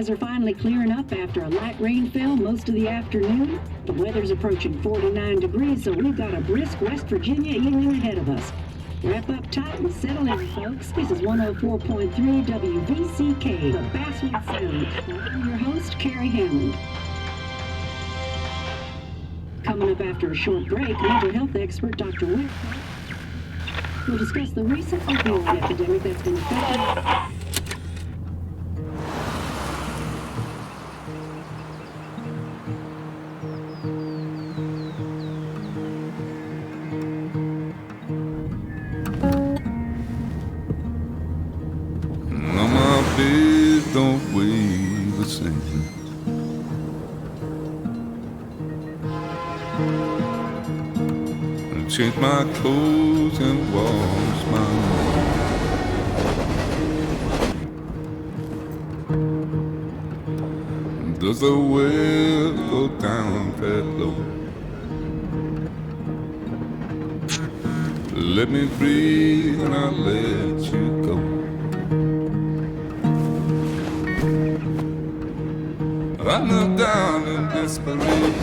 Skies are finally clearing up after a light rainfall most of the afternoon. The weather's approaching 49 degrees, so we've got a brisk West Virginia evening ahead of us. Wrap up tight and settle in, folks. This is 104.3 WVCK, the Basswood Sound. I'm your host, Carrie Hammond. Coming up after a short break, mental health expert Dr. Wick will discuss the recent opioid epidemic that's been affecting. Don't weigh the same. And change my clothes and wash my hands. Does the well go down that low? Let me breathe and I'll let you go. I knelt down in desperation.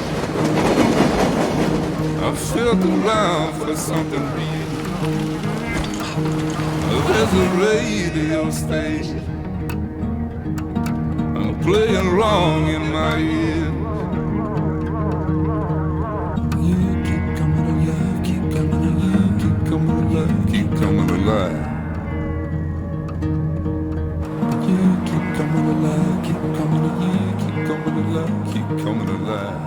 I felt around for something real. There's a radio station playing wrong in my ear. You keep coming alive, keep coming alive, keep coming alive, keep coming alive. You keep coming alive, keep coming alive, keep coming alive, keep coming alive.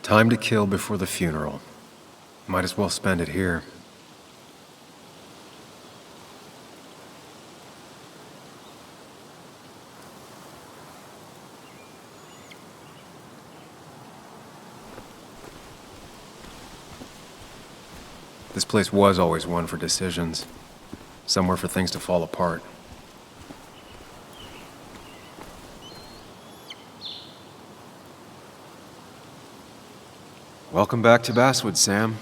Time to kill before the funeral. Might as well spend it here. This place was always one for decisions. Somewhere for things to fall apart. Welcome back to Basswood, Sam.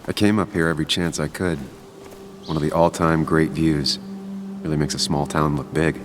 I came up here every chance I could. One of the all-time great views. Really makes a small town look big.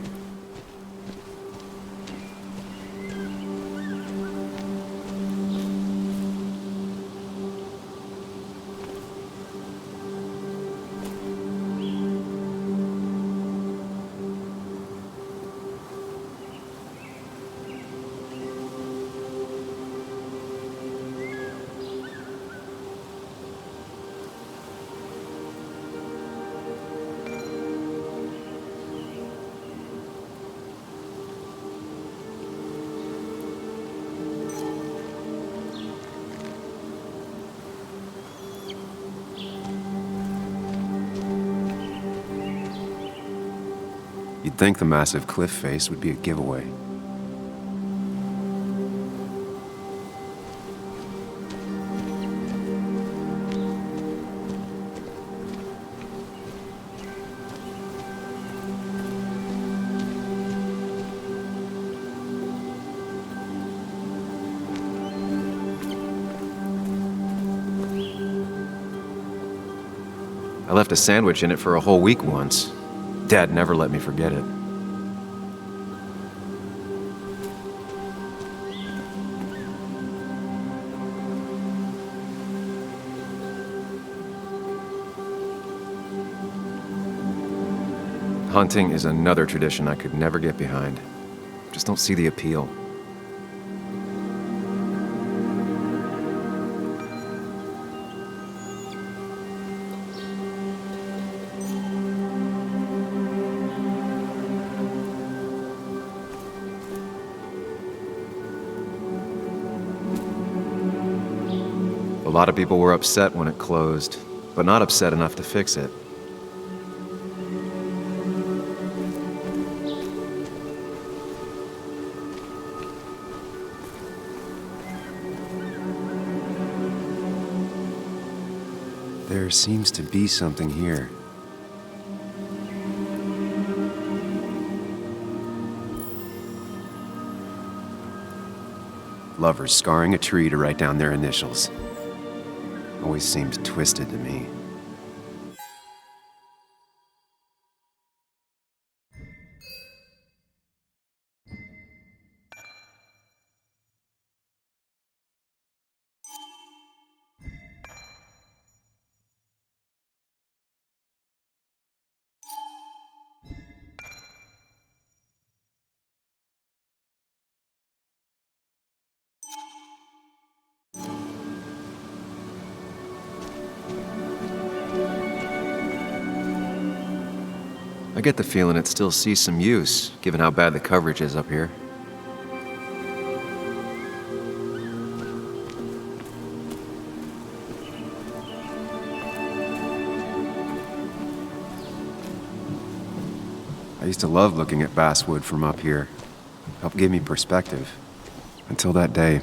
You'd think the massive cliff face would be a giveaway. I left a sandwich in it for a whole week once. Dad never let me forget it. Hunting is another tradition I could never get behind. Just don't see the appeal. lot of people were upset when it closed, but not upset enough to fix it. There seems to be something here. Lovers scarring a tree to write down their initials. Always seemed twisted to me. I get the feeling it still sees some use, given how bad the coverage is up here. I used to love looking at basswood from up here. Helped give me perspective. Until that day.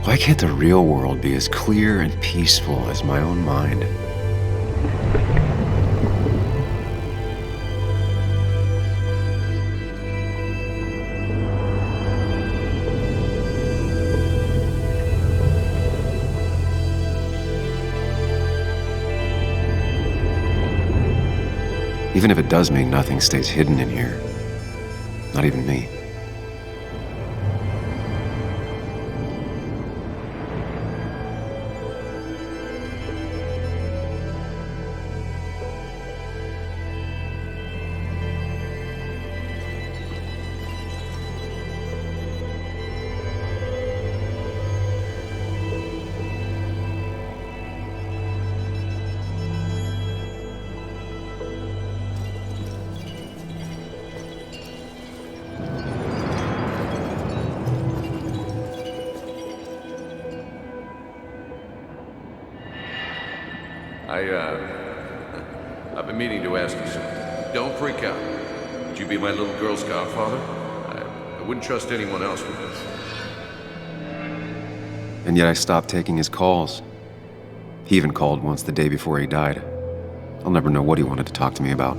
Why can't the real world be as clear and peaceful as my own mind? Even if it does mean nothing stays hidden in here. Not even me. I've been meaning to ask you something. Don't freak out. Would you be my little girl's godfather? I wouldn't trust anyone else with this. And yet I stopped taking his calls. He even called once the day before he died. I'll never know what he wanted to talk to me about.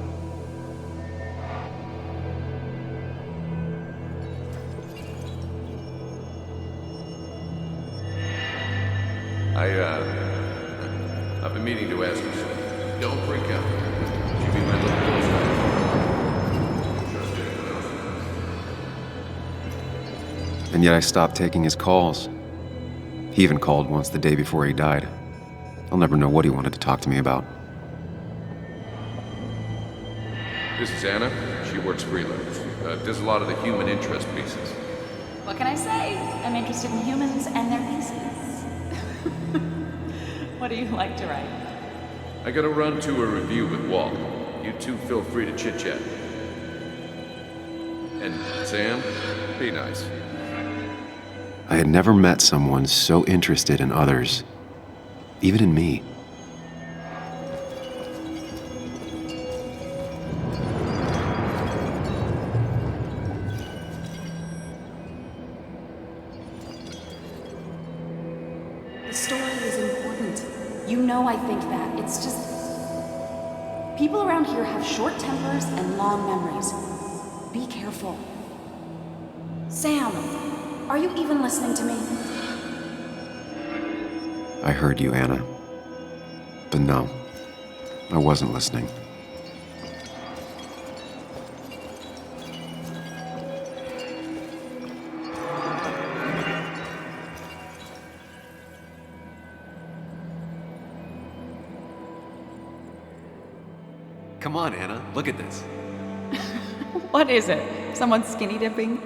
I've been meaning to ask you something. Don't freak out. Would you be my little girl's godfather? Trust anyone else with this. And yet I stopped taking his calls. He even called once the day before he died. I'll never know what he wanted to talk to me about. This is Anna. She works freelance. Does a lot of the human interest pieces. What can I say? I'm interested in humans and their pieces. What do you like to write? I gotta run to a review with Walt. You two feel free to chit-chat. And Sam, be nice. I had never met someone so interested in others, even in me. The story is important. You know I think that. It's just... people around here have short tempers and long memories. Be careful. Sam, are you even listening to me? I heard you, Anna. But no, I wasn't listening. Come on, Anna, look at this. What is it? Someone skinny dipping?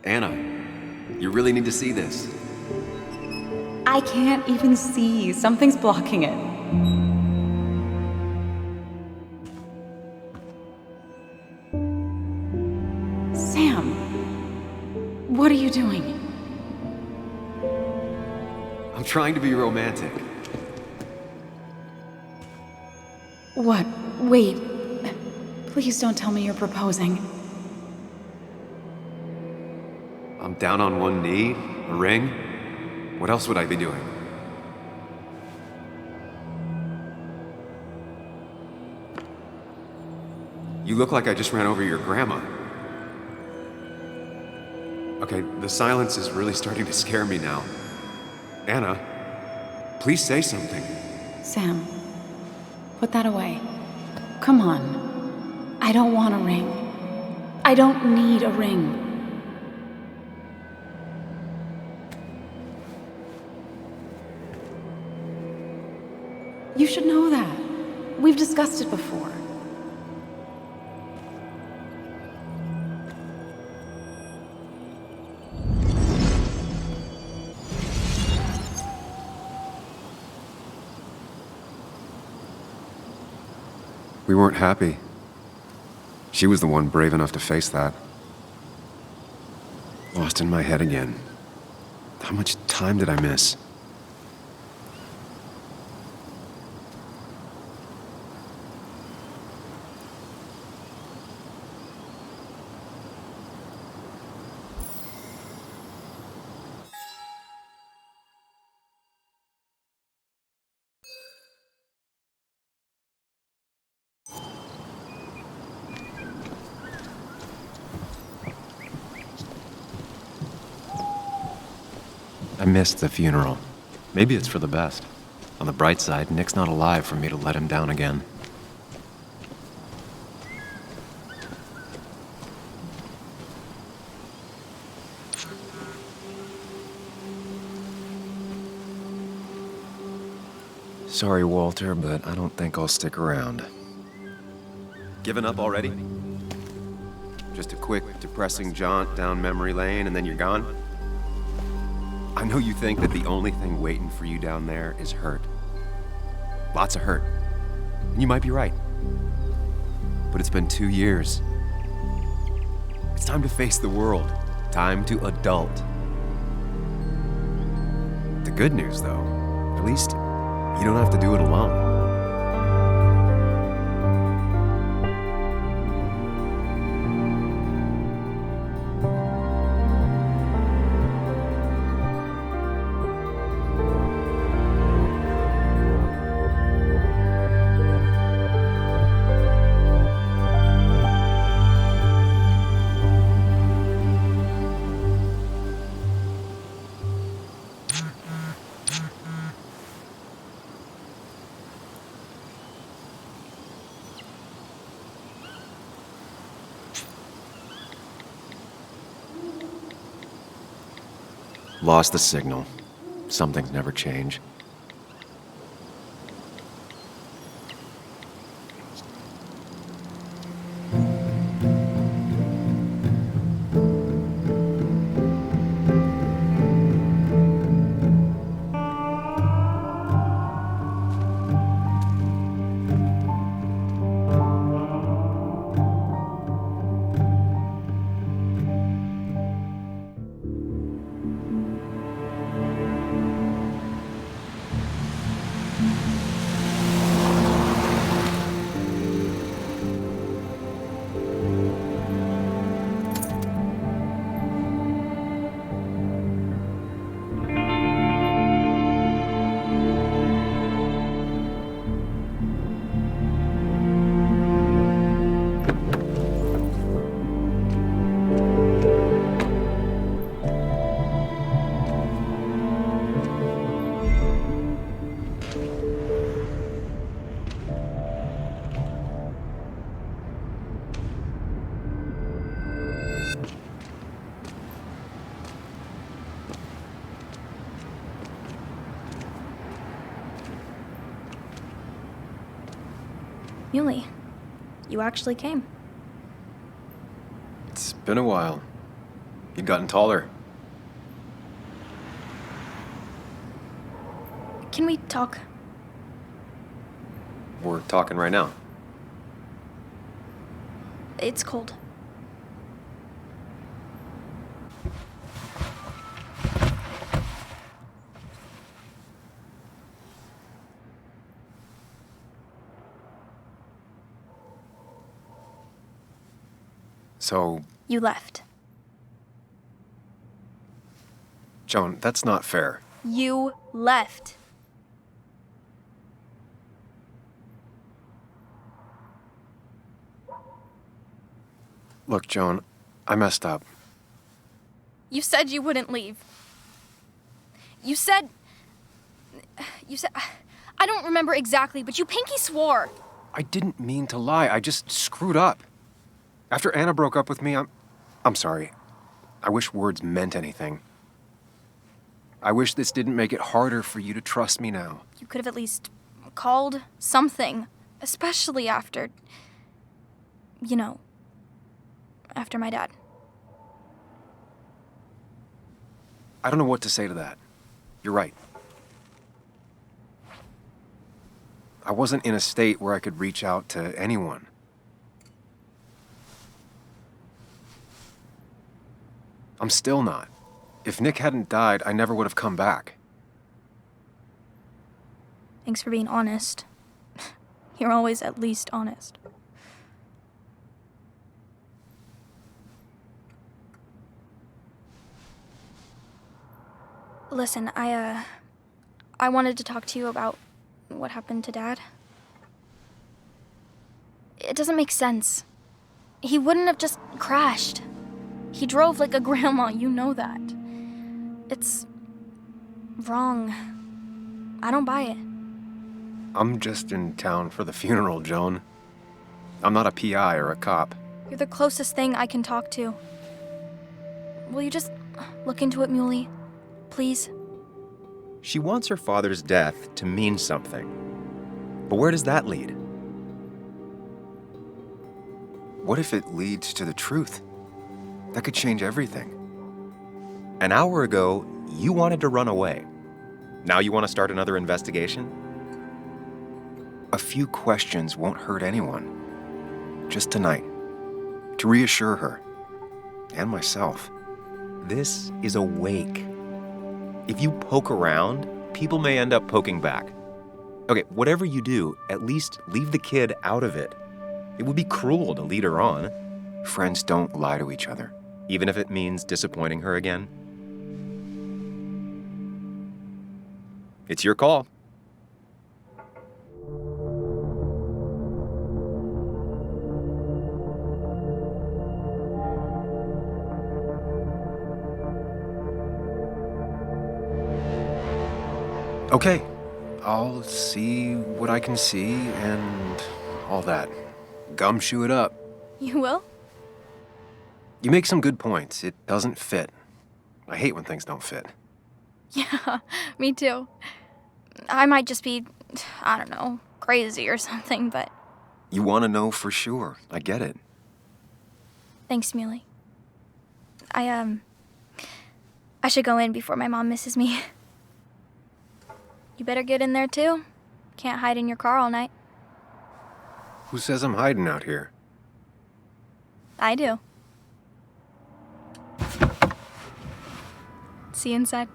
Anna, you really need to see this. I can't even see. Something's blocking it. Sam, what are you doing? I'm trying to be romantic. What? Wait. Please don't tell me you're proposing. I'm down on one knee, a ring. What else would I be doing? You look like I just ran over your grandma. Okay, the silence is really starting to scare me now. Anna, please say something. Sam, put that away. Come on. I don't want a ring. I don't need a ring. You should know that. We've discussed it before. We weren't happy. She was the one brave enough to face that. Lost in my head again. How much time did I miss? I missed the funeral. Maybe it's for the best. On the bright side, Nick's not alive for me to let him down again. Sorry, Walter, but I don't think I'll stick around. Given up already? Just a quick, depressing jaunt down memory lane and then you're gone? I know you think that the only thing waiting for you down there is hurt. Lots of hurt. And you might be right. But it's been 2 years. It's time to face the world. Time to adult. The good news, though, at least you don't have to do it alone. Lost the signal. Some things never change. Muley, you actually came. It's been a while. You've gotten taller. Can we talk? We're talking right now. It's cold. So, You left. Joan, that's not fair. You left. Look, Joan, I messed up. You said you wouldn't leave. You said... I don't remember exactly, but you pinky swore. I didn't mean to lie. I just screwed up. After Anna broke up with me, I'm sorry. I wish words meant anything. I wish this didn't make it harder for you to trust me now. You could have at least called something, especially after... You know, after my dad. I don't know what to say to that. You're right. I wasn't in a state where I could reach out to anyone. I'm still not. If Nick hadn't died, I never would have come back. Thanks for being honest. You're always at least honest. Listen, I wanted to talk to you about what happened to Dad. It doesn't make sense. He wouldn't have just crashed. He drove like a grandma, you know that. It's wrong. I don't buy it. I'm just in town for the funeral, Joan. I'm not a PI or a cop. You're the closest thing I can talk to. Will you just look into it, Muley? Please? She wants her father's death to mean something. But where does that lead? What if it leads to the truth? That could change everything. An hour ago, you wanted to run away. Now you want to start another investigation? A few questions won't hurt anyone. Just tonight. To reassure her. And myself. This is a wake. If you poke around, people may end up poking back. Okay, whatever you do, at least leave the kid out of it. It would be cruel to lead her on. Friends don't lie to each other, even if it means disappointing her again. It's your call. Okay, I'll see what I can see and all that. Gumshoe it up. You will? You make some good points. It doesn't fit. I hate when things don't fit. Yeah, me too. I might just be, I don't know, crazy or something, but... You want to know for sure. I get it. Thanks, Muley. I should go in before my mom misses me. You better get in there, too. Can't hide in your car all night. Who says I'm hiding out here? I do. See you inside.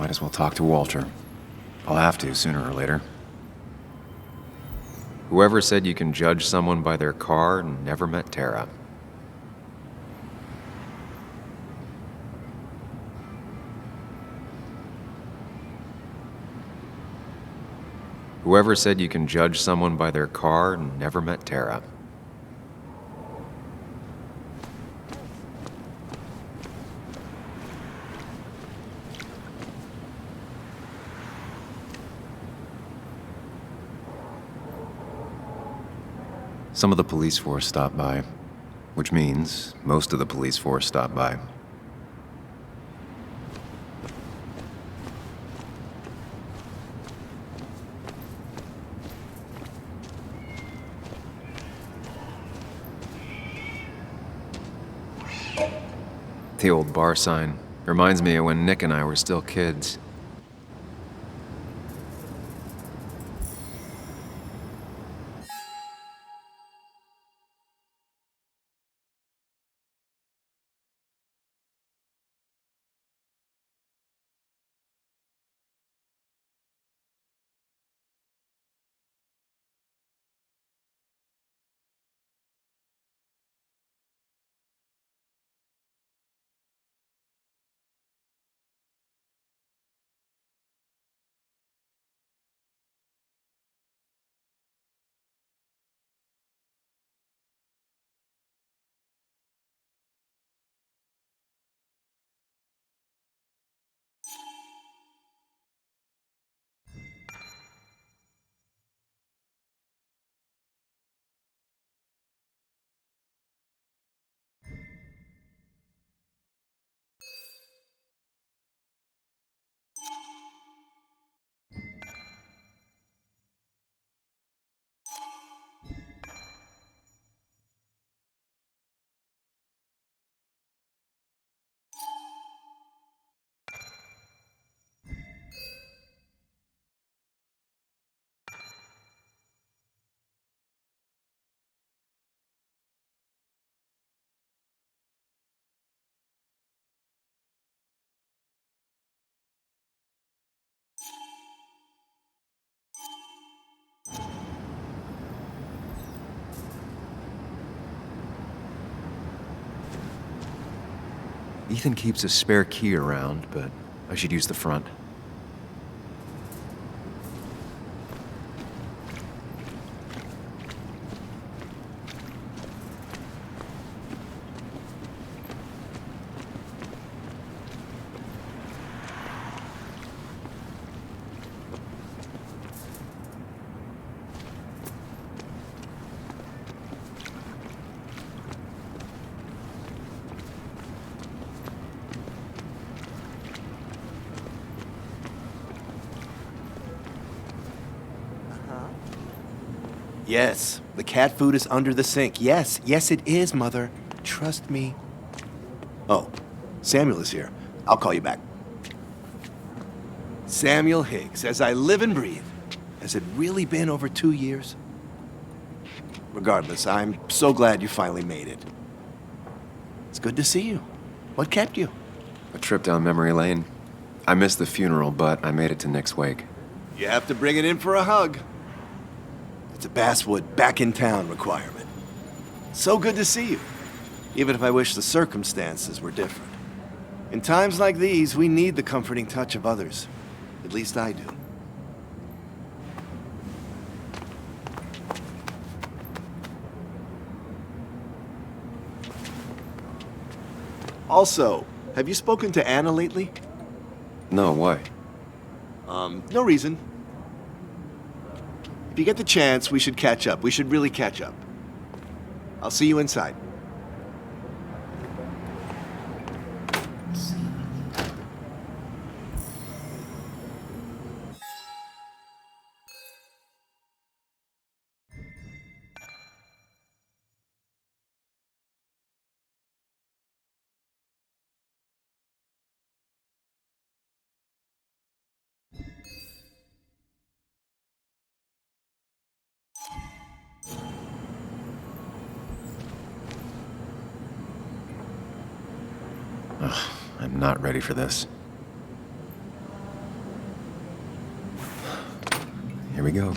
Might as well talk to Walter. I'll have to, sooner or later. Whoever said you can judge someone by their car never met Tara. Whoever said you can judge someone by their car never met Tara. Some of the police force stopped by, which means most of the police force stopped by. The old bar sign reminds me of when Nick and I were still kids. Ethan keeps a spare key around, but I should use the front. Yes, the cat food is under the sink. Yes, yes it is, Mother. Trust me. Oh, Samuel is here. I'll call you back. Samuel Higgs, as I live and breathe. Has it really been over 2 years? Regardless, I'm so glad you finally made it. It's good to see you. What kept you? A trip down memory lane. I missed the funeral, but I made it to Nick's wake. You have to bring it in for a hug. It's a Basswood back in town requirement. So good to see you, even if I wish the circumstances were different. In times like these, we need the comforting touch of others. At least I do. Also, have you spoken to Anna lately? No, why? No reason. If you get the chance, we should catch up. We should really catch up. I'll see you inside. I'm not ready for this. we go.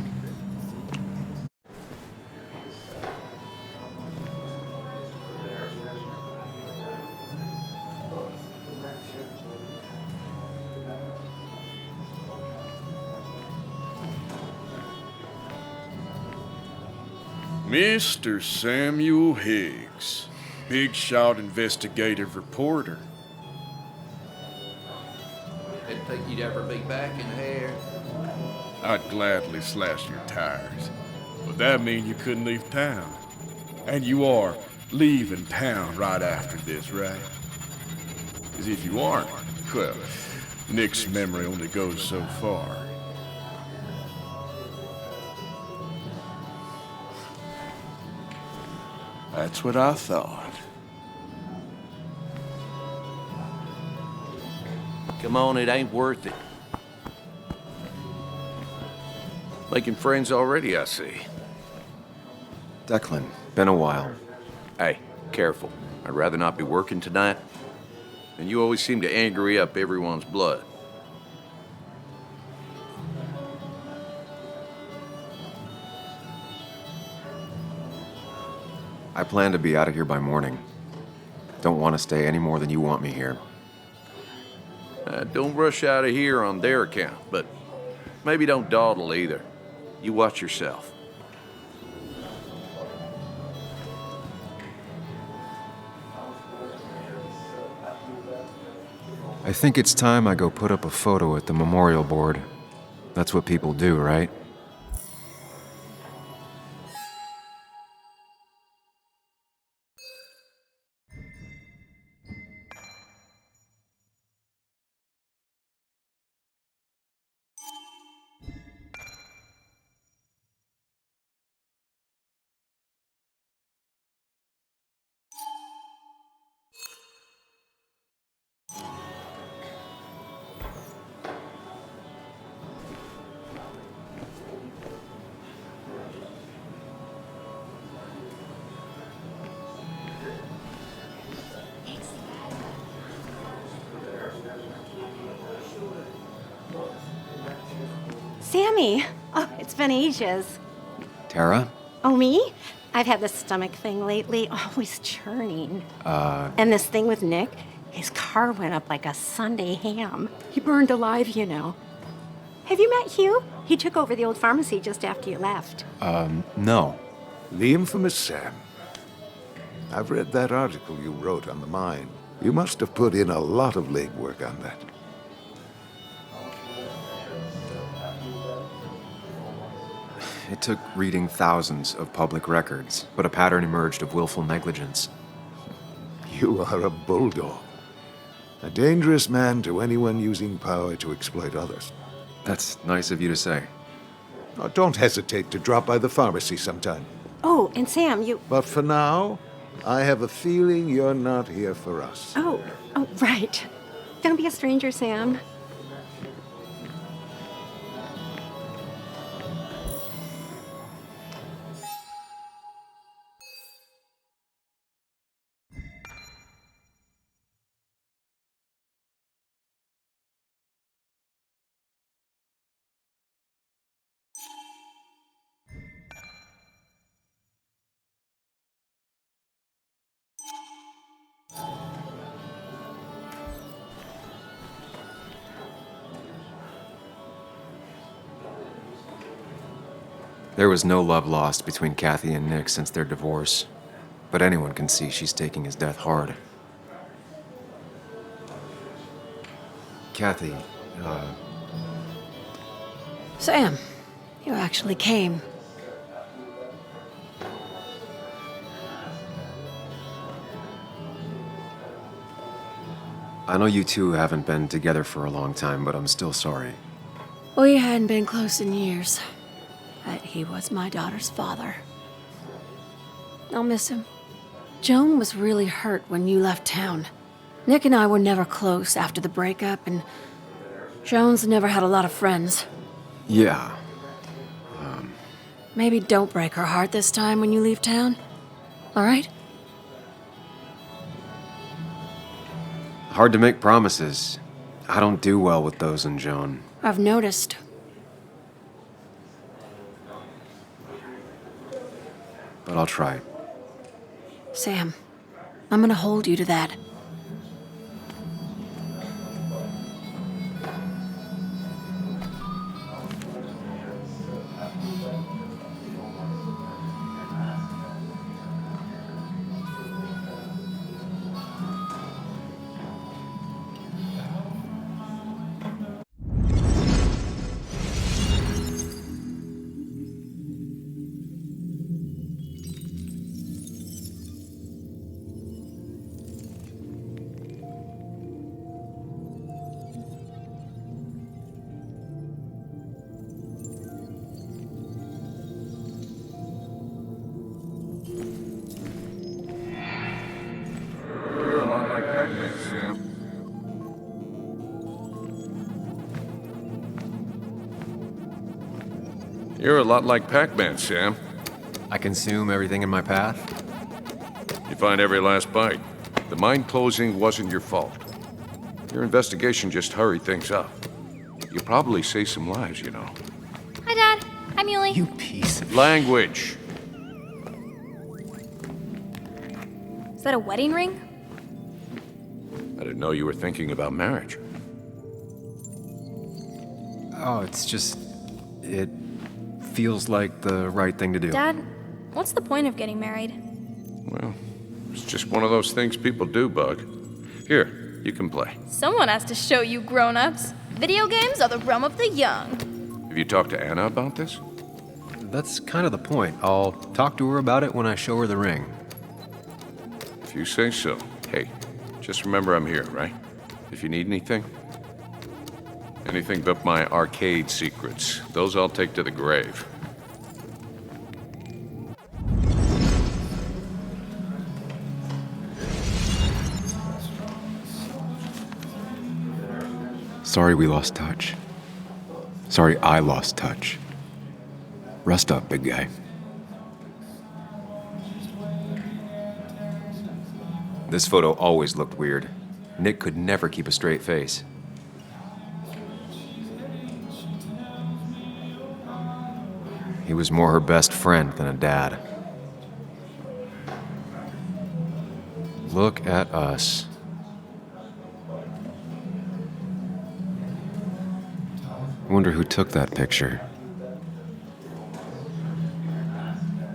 Mr. Samuel Higgs, big shot investigative reporter. Didn't think you'd ever be back in here. I'd gladly slash your tires. But that mean you couldn't leave town. And you are leaving town right after this, right? As if you aren't, well, Nick's memory only goes so far. That's what I thought. Come on, it ain't worth it. Making friends already, I see. Declan, been a while. Hey, careful. I'd rather not be working tonight. And you always seem to angry up everyone's blood. I plan to be out of here by morning. Don't want to stay any more than you want me here. Don't rush out of here on their account, but maybe don't dawdle either. You watch yourself. I think it's time I go put up a photo at the memorial board. That's what people do, right? Sammy! Oh, it's been ages. Tara? Oh, me? I've had this stomach thing lately, always churning. And this thing with Nick, his car went up like a Sunday ham. He burned alive, you know. Have you met Hugh? He took over the old pharmacy just after you left. No. The infamous Sam. I've read that article you wrote on the mine. You must have put in a lot of legwork on that. It took reading thousands of public records, but a pattern emerged of willful negligence. You are a bulldog. A dangerous man to anyone using power to exploit others. That's nice of you to say. Now, don't hesitate to drop by the pharmacy sometime. Oh, and Sam, you... But for now, I have a feeling you're not here for us. Oh, right. Don't be a stranger, Sam. There was no love lost between Kathy and Nick since their divorce, but anyone can see she's taking his death hard. Kathy, Sam, you actually came. I know you two haven't been together for a long time, but I'm still sorry. We hadn't been close in years, but he was my daughter's father. I'll miss him. Joan was really hurt when you left town. Nick and I were never close after the breakup, and Joan's never had a lot of friends. Yeah. Maybe don't break her heart this time when you leave town, all right? Hard to make promises. I don't do well with those in Joan. I've noticed. but I'll try. Sam, I'm gonna hold you to that. You're a lot like Pac-Man, Sam. I consume everything in my path? You find every last bite. The mine closing wasn't your fault. Your investigation just hurried things up. You probably saved some lives, you know. Hi, Dad. Hi, Muley. You piece of... Language. Is that a wedding ring? I didn't know you were thinking about marriage. Oh, it's just... It feels like the right thing to do. Dad, what's the point of getting married? Well, it's just one of those things people do, Bug. Here, you can play. Someone has to show you grown-ups. Video games are the realm of the young. Have you talked to Anna about this? That's kind of the point. I'll talk to her about it when I show her the ring. If you say so. Hey, just remember I'm here, right? If you need anything. Anything but my arcade secrets. Those I'll take to the grave. Sorry we lost touch. Sorry I lost touch. Rest up, big guy. This photo always looked weird. Nick could never keep a straight face. He was more her best friend than a dad. Look at us. I wonder who took that picture.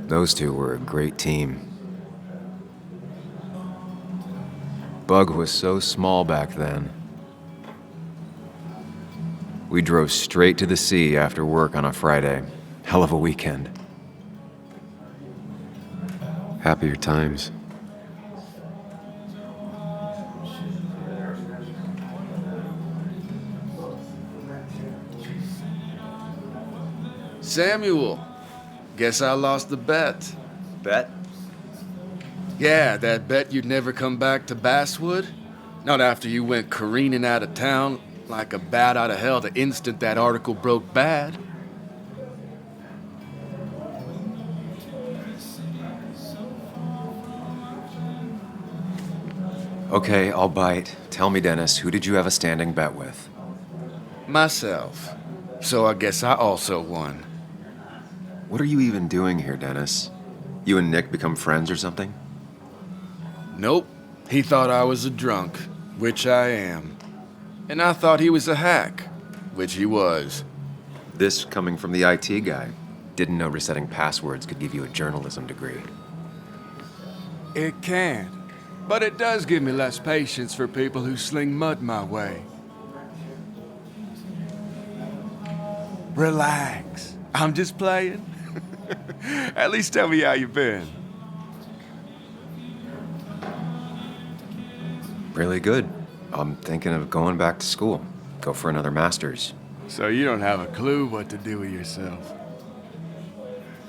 Those two were a great team. Bug was so small back then. We drove straight to the sea after work on a Friday. Hell of a weekend. Happier times. Samuel, guess I lost the bet. Bet? Yeah, that bet you'd never come back to Basswood. Not after you went careening out of town like a bat out of hell the instant that article broke bad. Okay, I'll bite. Tell me, Dennis, who did you have a standing bet with? Myself. So I guess I also won. What are you even doing here, Dennis? You and Nick become friends or something? Nope. He thought I was a drunk, which I am. And I thought he was a hack, which he was. This coming from the IT guy. Didn't know resetting passwords could give you a journalism degree. It can. But it does give me less patience for people who sling mud my way. Relax. I'm just playing. At least tell me how you been. Really good. I'm thinking of going back to school. Go for another master's. So you don't have a clue what to do with yourself.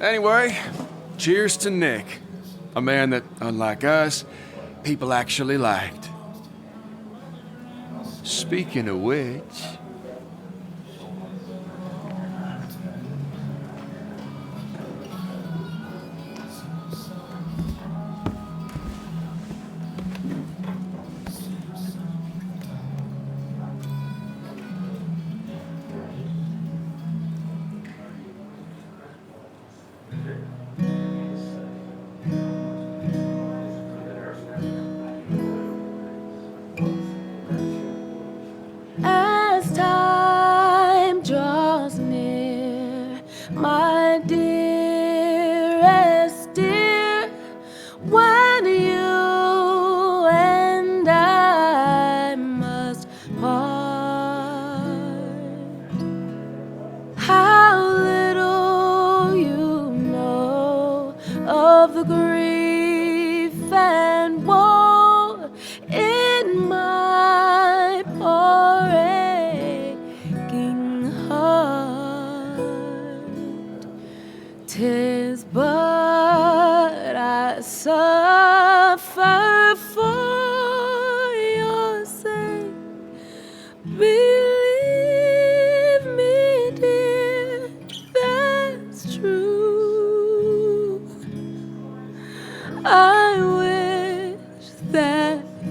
Anyway, cheers to Nick. A man that, unlike us, people actually liked. Speaking of which...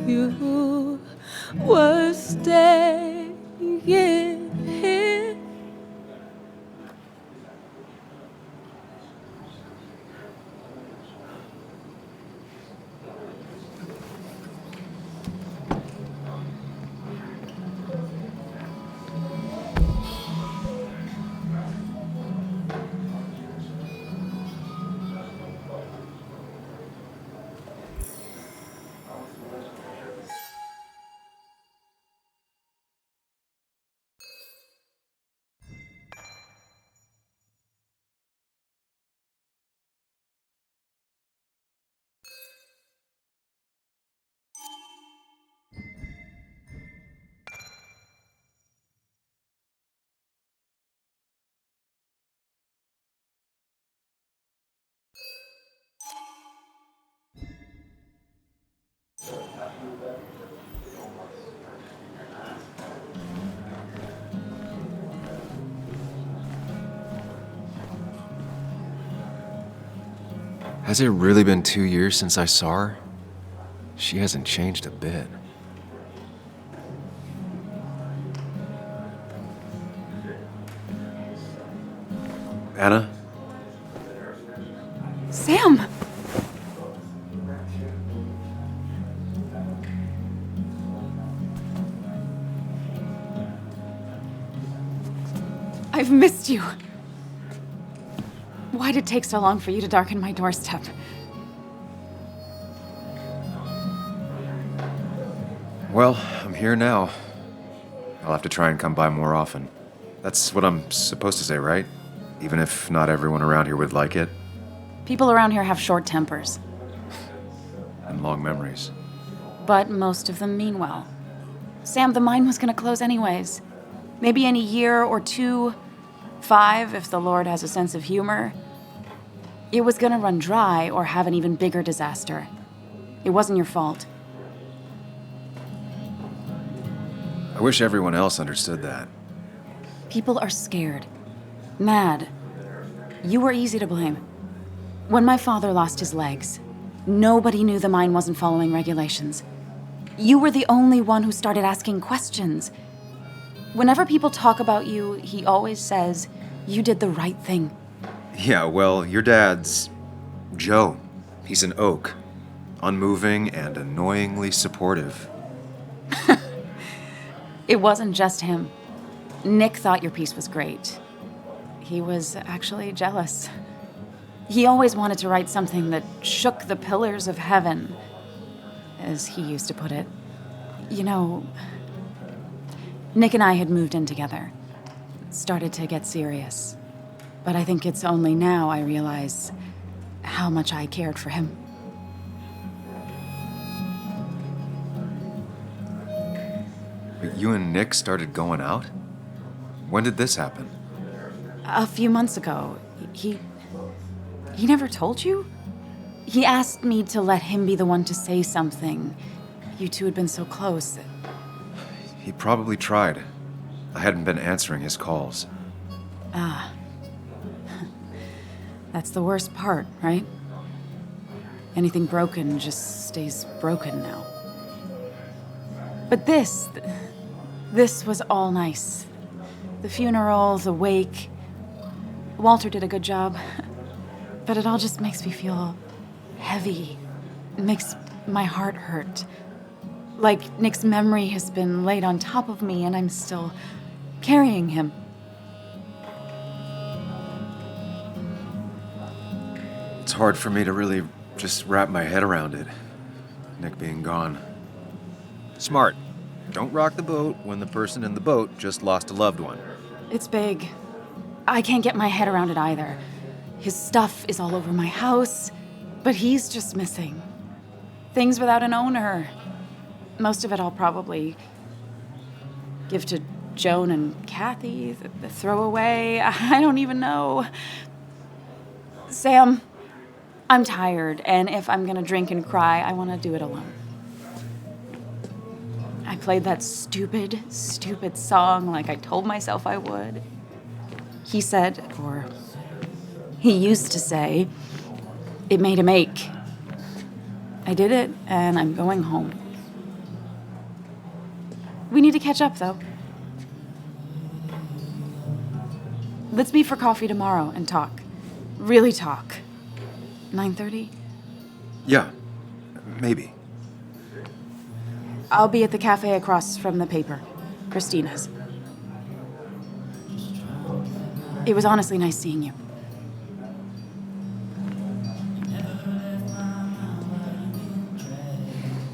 you were staying here. Has it really been 2 years since I saw her? She hasn't changed a bit. Anna? Sam! I've missed you. Why'd it take so long for you to darken my doorstep? Well, I'm here now. I'll have to try and come by more often. That's what I'm supposed to say, right? Even if not everyone around here would like it. People around here have short tempers, And long memories. but most of them mean well. Sam, the mine was gonna close anyways. Maybe in a year or 2, 5 if the Lord has a sense of humor. It was gonna run dry or have an even bigger disaster. It wasn't your fault. I wish everyone else understood that. People are scared. Mad. You were easy to blame. When my father lost his legs, nobody knew the mine wasn't following regulations. You were the only one who started asking questions. Whenever people talk about you, he always says, you did the right thing. Yeah, well, your dad's Joe. He's an oak. Unmoving and annoyingly supportive. It wasn't just him. Nick thought your piece was great. He was actually jealous. He always wanted to write something that shook the pillars of heaven, as he used to put it. You know, Nick and I had moved in together. It started to get serious. But I think it's only now I realize how much I cared for him. But you and Nick started going out? When did this happen? A few months ago, he never told you? He asked me to let him be the one to say something. You two had been so close. He probably tried. I hadn't been answering his calls. Ah. That's the worst part, right? Anything broken just stays broken now. But this was all nice. The funeral, the wake. Walter did a good job. But it all just makes me feel heavy. It makes my heart hurt. Like Nick's memory has been laid on top of me and I'm still carrying him. It's hard for me to really just wrap my head around it. Nick being gone. Smart. Don't rock the boat when the person in the boat just lost a loved one. It's big. I can't get my head around it either. His stuff is all over my house, but he's just missing. Things without an owner. Most of it I'll probably give to Joan and Kathy, the throwaway. I don't even know. Sam, I'm tired, and if I'm gonna drink and cry, I want to do it alone. I played that stupid song like I told myself I would. He said, or he used to say, it made him ache. I did it, and I'm going home. We need to catch up, though. Let's meet for coffee tomorrow and talk. Really talk. 9:30? Yeah, maybe. I'll be at the cafe across from the paper. Christina's. It was honestly nice seeing you.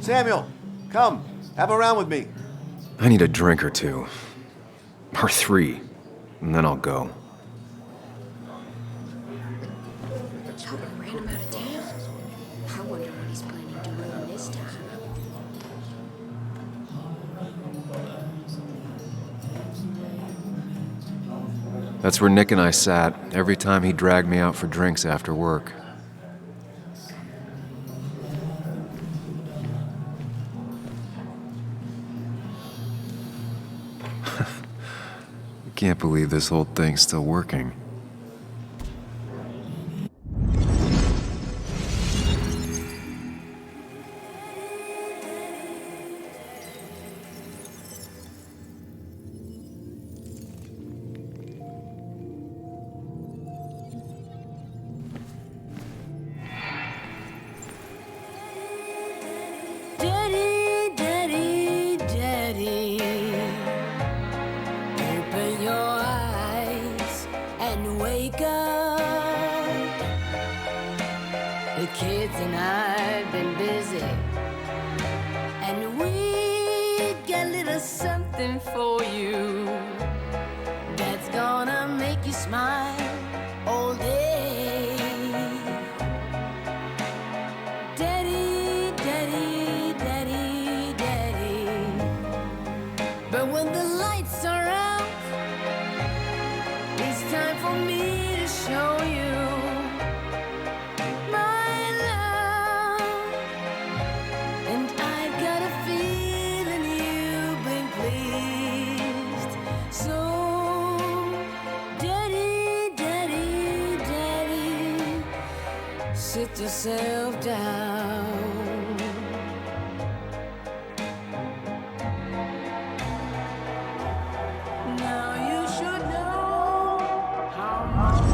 Samuel, come. Have a round with me. I need a drink or two. Or 3. And then I'll go. Chopper ran him out of town. I wonder what he's planning to do this time. That's where Nick and I sat every time he dragged me out for drinks after work. I can't believe this whole thing's still working. Daddy, daddy, daddy, open your eyes and wake up. The kids and I've been busy, and we got a little something for you that's gonna make you smile all day. Daddy, daddy, daddy, daddy. But when the lights are out, it's time for me to show you my love. And I've got a feeling you've been pleased. So, daddy, daddy, daddy, sit yourself down. Now you should know how much.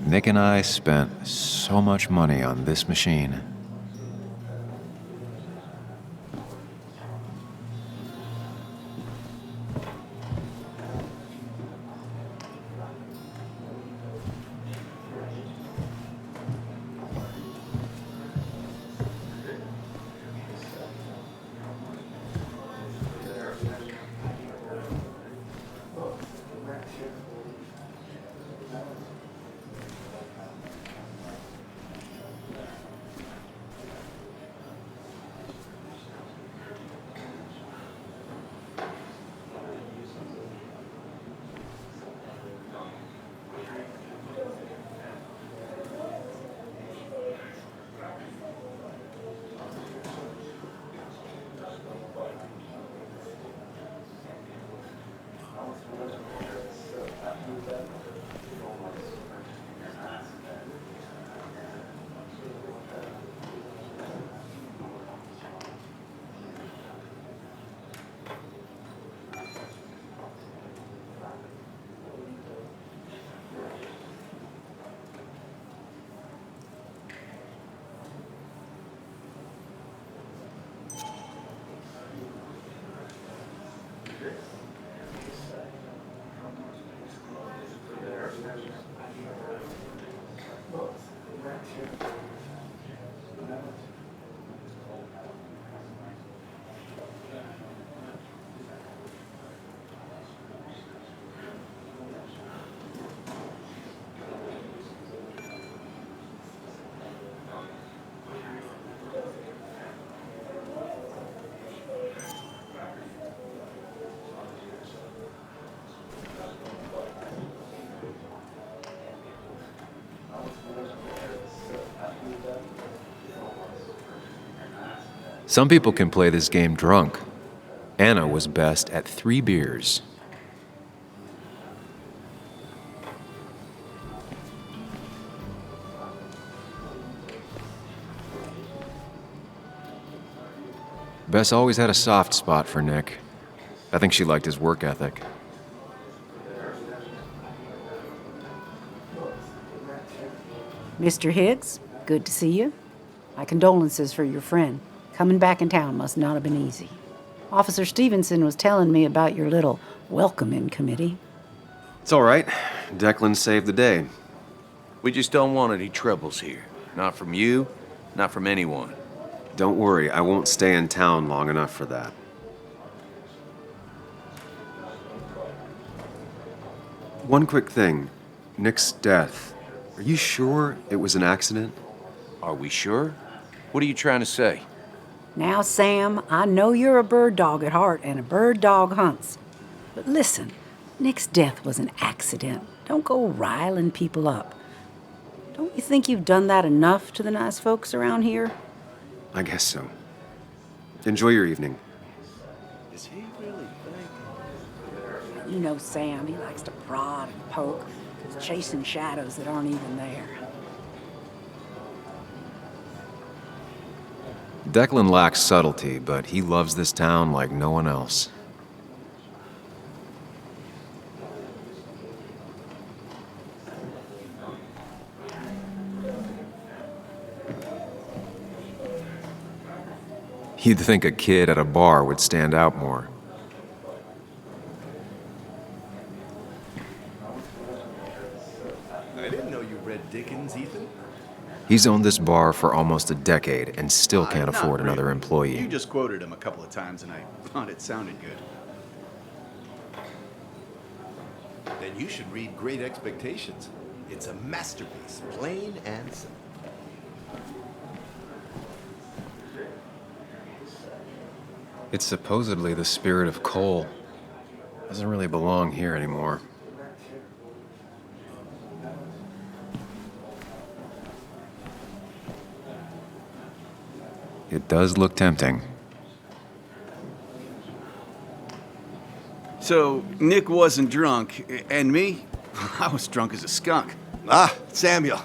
Nick and I spent so much money on this machine. Some people can play this game drunk. Anna was best at 3 beers. Bess always had a soft spot for Nick. I think she liked his work ethic. Mr. Higgs, good to see you. My condolences for your friend. Coming back in town must not have been easy. Officer Stevenson was telling me about your little welcoming committee. It's all right. Declan saved the day. We just don't want any troubles here. Not from you, not from anyone. Don't worry, I won't stay in town long enough for that. One quick thing. Nick's death. Are you sure it was an accident? Are we sure? What are you trying to say? Now, Sam, I know you're a bird dog at heart and a bird dog hunts. But listen, Nick's death was an accident. Don't go riling people up. Don't you think you've done that enough to the nice folks around here? I guess so. Enjoy your evening. Is he really thinking? You know Sam, he likes to prod and poke. He's chasing shadows that aren't even there. Declan lacks subtlety, but he loves this town like no one else. You'd think a kid at a bar would stand out more. I didn't know you read Dickens, Ethan. He's owned this bar for almost a decade and still can't Not afford another really. employee. You just quoted him a couple of times and I thought it sounded good. Then you should read Great Expectations. It's a masterpiece, plain and simple. It's supposedly the spirit of coal. Doesn't really belong here anymore. It does look tempting. So, Nick wasn't drunk, and me? I was drunk as a skunk. Ah, Samuel,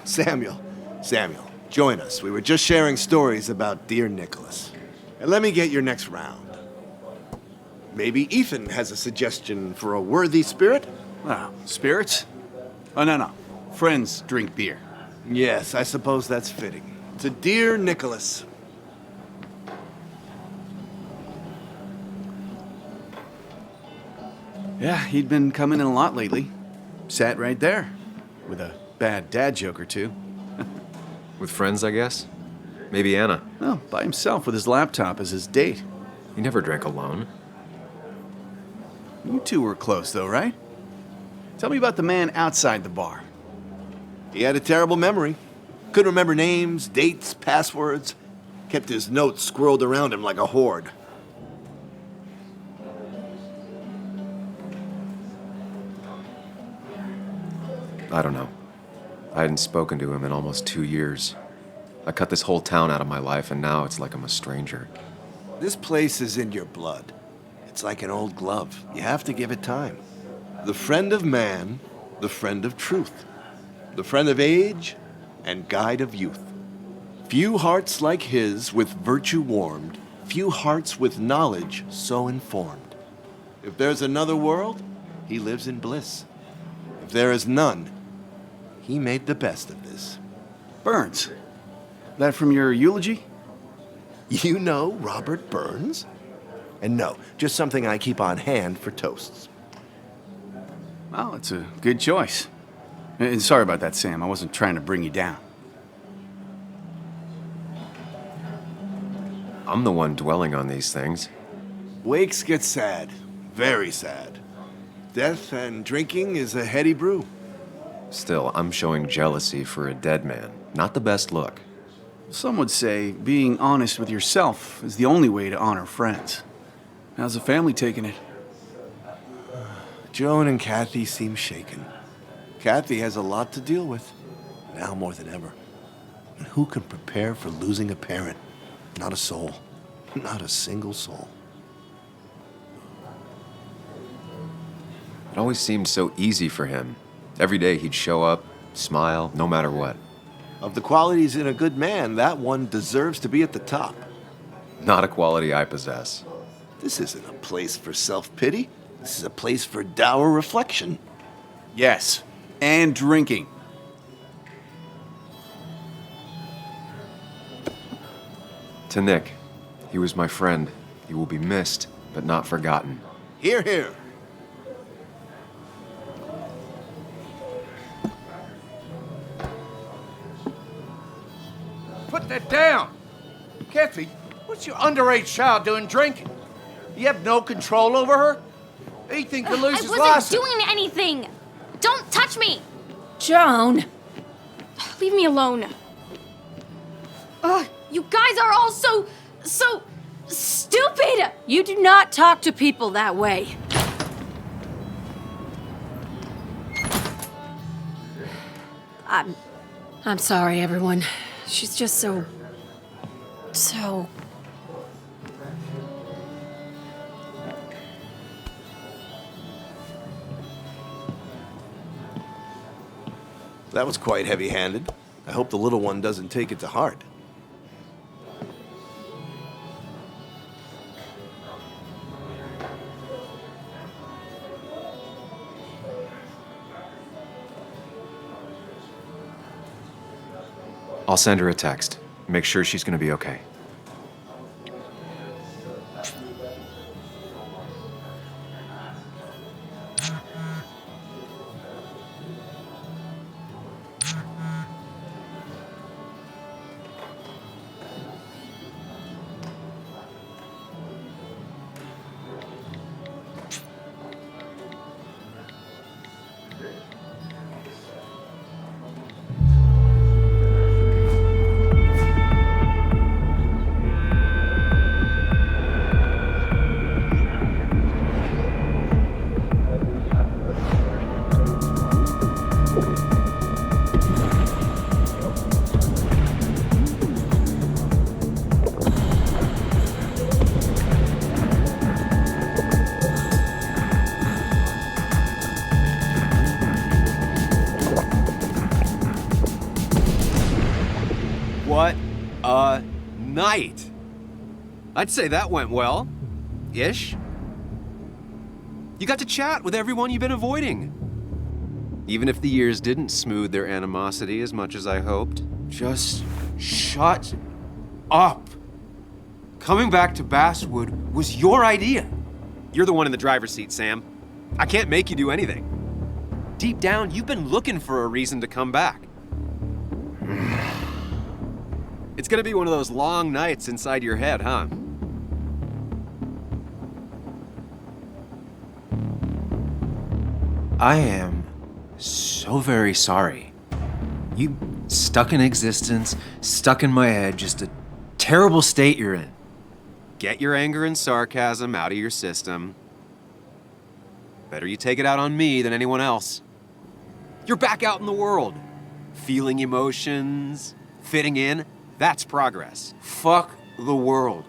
join us. We were just sharing stories about dear Nicholas. And let me get your next round. Maybe Ethan has a suggestion for a worthy spirit? Wow, spirits? Oh, no. Friends drink beer. Yes, I suppose that's fitting. To dear Nicholas. Yeah, he'd been coming in a lot lately. Sat right there, with a bad dad joke or two. With friends, I guess? Maybe Anna. Oh, by himself with his laptop as his date. He never drank alone. You two were close, though, right? Tell me about the man outside the bar. He had a terrible memory. Couldn't remember names, dates, passwords. Kept his notes squirreled around him like a hoard. I don't know. I hadn't spoken to him in almost 2 years. I cut this whole town out of my life, and now it's like I'm a stranger. This place is in your blood. It's like an old glove. You have to give it time. The friend of man, the friend of truth. The friend of age, and guide of youth. Few hearts like his with virtue warmed, few hearts with knowledge so informed. If there's another world, he lives in bliss. If there is none, he made the best of this. Burns. That from your eulogy? You know Robert Burns? And no, just something I keep on hand for toasts. Well, it's a good choice. And sorry about that, Sam. I wasn't trying to bring you down. I'm the one dwelling on these things. Wakes get sad, very sad. Death and drinking is a heady brew. Still, I'm showing jealousy for a dead man. Not the best look. Some would say being honest with yourself is the only way to honor friends. How's the family taking it? Joan and Kathy seem shaken. Kathy has a lot to deal with, now more than ever. And who can prepare for losing a parent? Not a soul. Not a single soul. It always seemed so easy for him. Every day he'd show up, smile, no matter what. Of the qualities in a good man, that one deserves to be at the top. Not a quality I possess. This isn't a place for self-pity. This is a place for dour reflection. Yes, and drinking. To Nick, he was my friend. He will be missed, but not forgotten. Hear, hear. Put that down! Kathy, what's your underage child doing drinking? You have no control over her? Anything could lose his I license. wasn't doing anything! Don't touch me! Joan! Leave me alone. Ugh, you guys are all so stupid! You do not talk to people that way. I'm sorry, everyone. She's just so... That was quite heavy-handed. I hope the little one doesn't take it to heart. I'll send her a text. Make sure she's gonna be okay. What a night! I'd say that went well. Ish. You got to chat with everyone you've been avoiding. Even if the years didn't smooth their animosity as much as I hoped. Just shut up. Coming back to Basswood was your idea. You're the one in the driver's seat, Sam. I can't make you do anything. Deep down, you've been looking for a reason to come back. It's gonna be one of those long nights inside your head, huh? I am so very sorry. You stuck in existence, stuck in my head, just a terrible state you're in. Get your anger and sarcasm out of your system. Better you take it out on me than anyone else. You're back out in the world, feeling emotions, fitting in. That's progress. Fuck the world.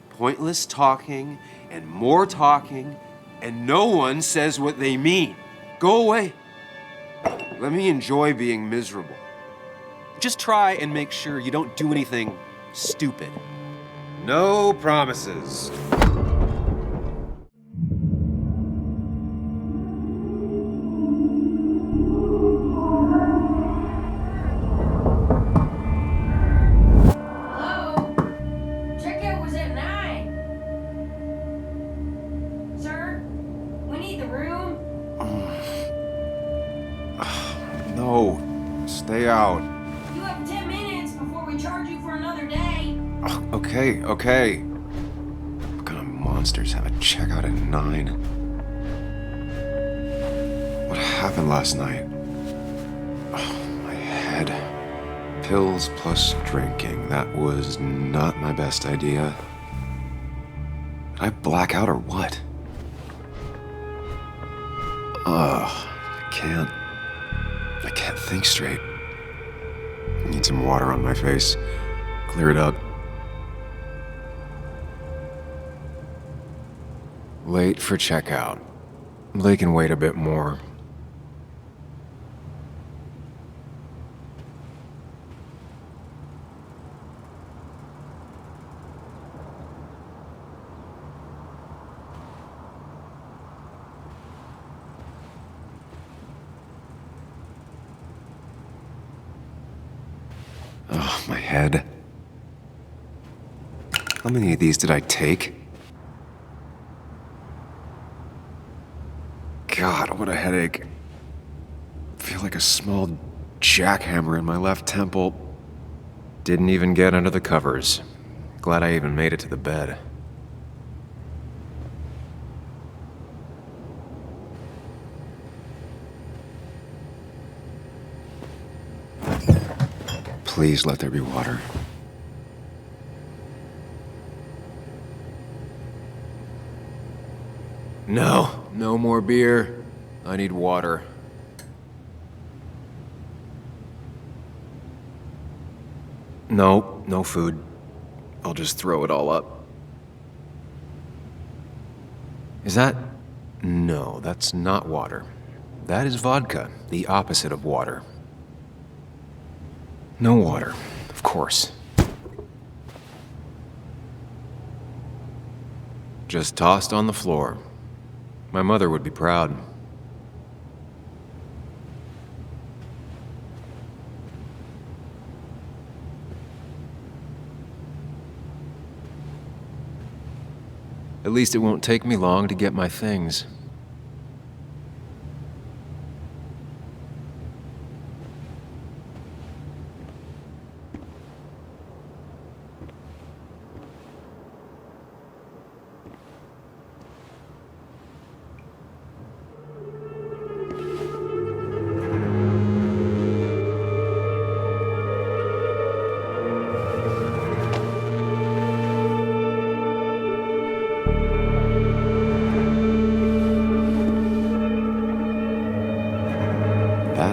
Pointless talking and more talking, and no one says what they mean. Go away. Let me enjoy being miserable. Just try and make sure you don't do anything stupid. No promises. No, stay out. You have 10 minutes before we charge you for another day. Okay. What kind of monsters have a checkout at 9? What happened last night? Oh, my head. Pills plus drinking. That was not my best idea. Did I black out or what? I can't think straight. I need some water on my face. Clear it up. Late for checkout. They can wait a bit more. head. How many of these did I take? God, what a headache. I feel like a small jackhammer in my left temple. Didn't even get under the covers. Glad I even made it to the bed. Please let there be water. No, no more beer. I need water. No, no food. I'll just throw it all up. Is that... No, that's not water. That is vodka, the opposite of water. No water, of course. Just tossed on the floor. My mother would be proud. At least it won't take me long to get my things.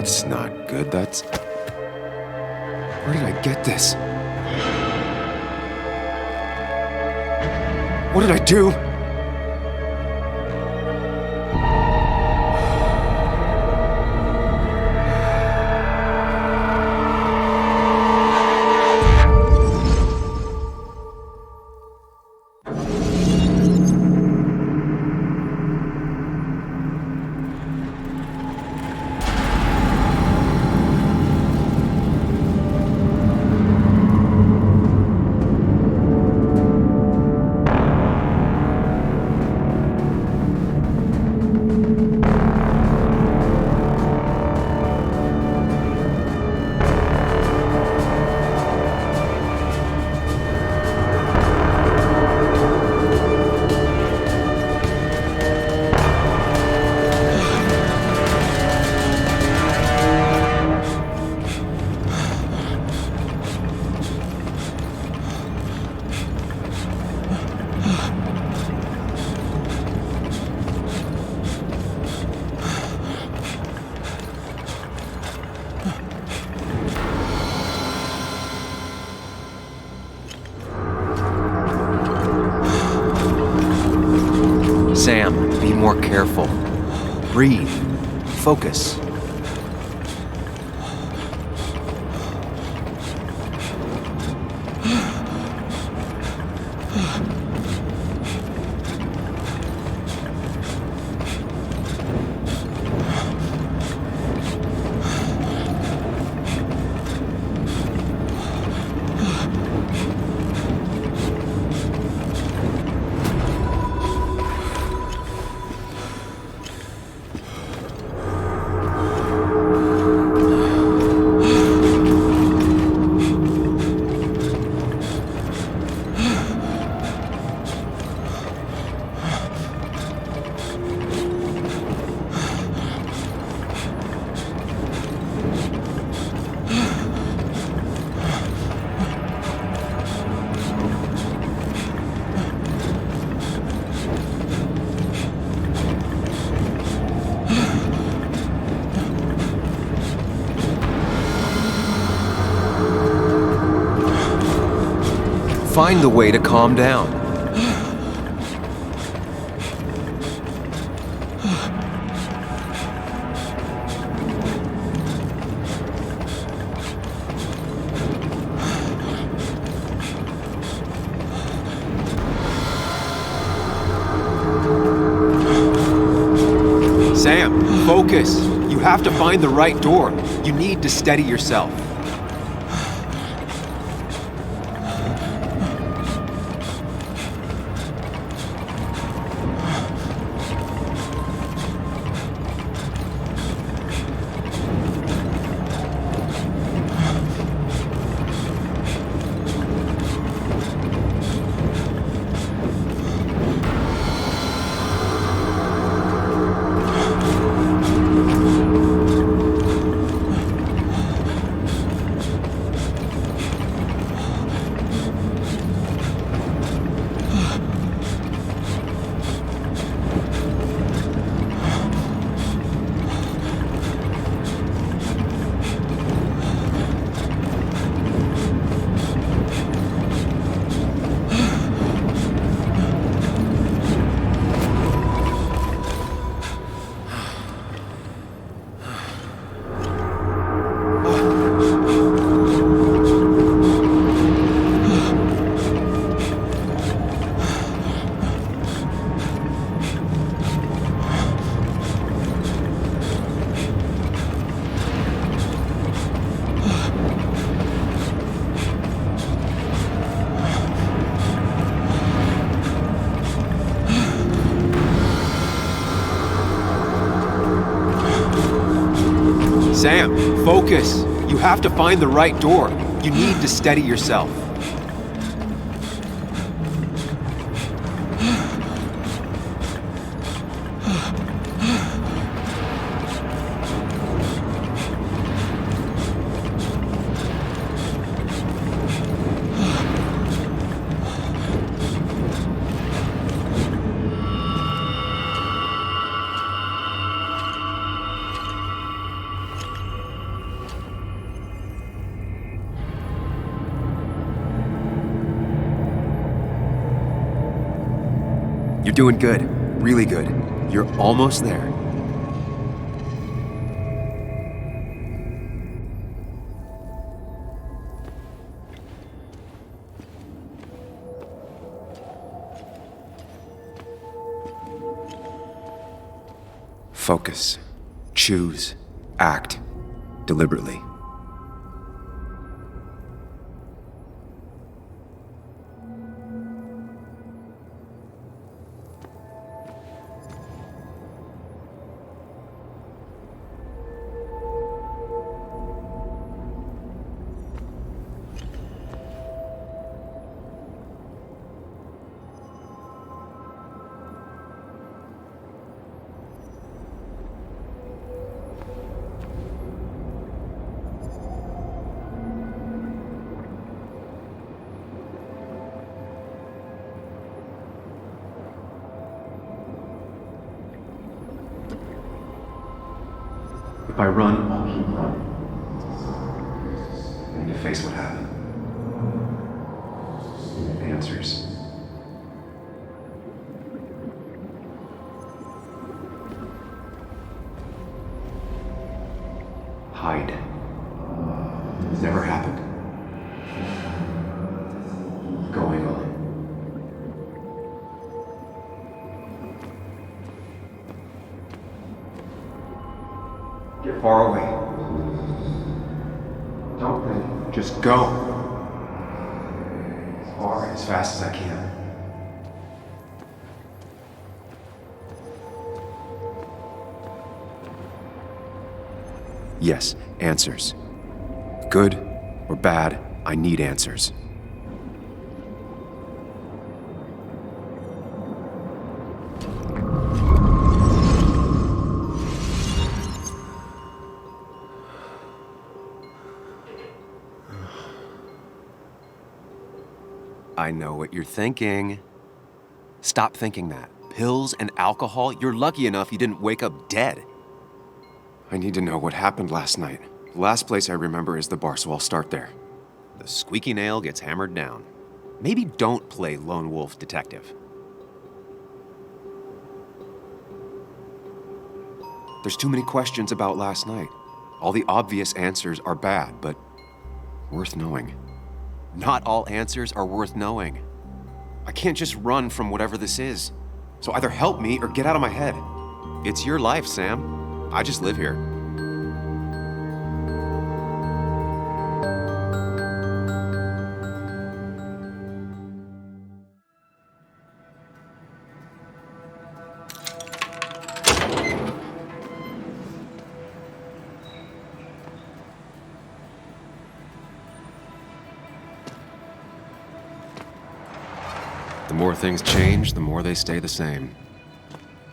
That's not good. That's... Where did I get this? What did I do? Sam, be more careful. Breathe. Focus. Find the way to calm down. Sam, focus. You have to find the right door. You need to steady yourself. Sam, focus. You have to find the right door. You need to steady yourself. You're doing good. Really good. You're almost there. Focus. Choose. Act. Deliberately. If I run, I'll keep running. I need to face what happened. Answers. Hide. It's never happened. Going on. Get far away. Don't think. Just go. As far, as fast as I can. Yes, answers. Good or bad, I need answers. I know what you're thinking. Stop thinking that. Pills and alcohol, you're lucky enough you didn't wake up dead. I need to know what happened last night. The last place I remember is the bar, so I'll start there. The squeaky nail gets hammered down. Maybe don't play lone wolf detective. There's too many questions about last night. All the obvious answers are bad, but worth knowing. Not all answers are worth knowing. I can't just run from whatever this is. So either help me or get out of my head. It's your life, Sam. I just live here. The more things change, the more they stay the same.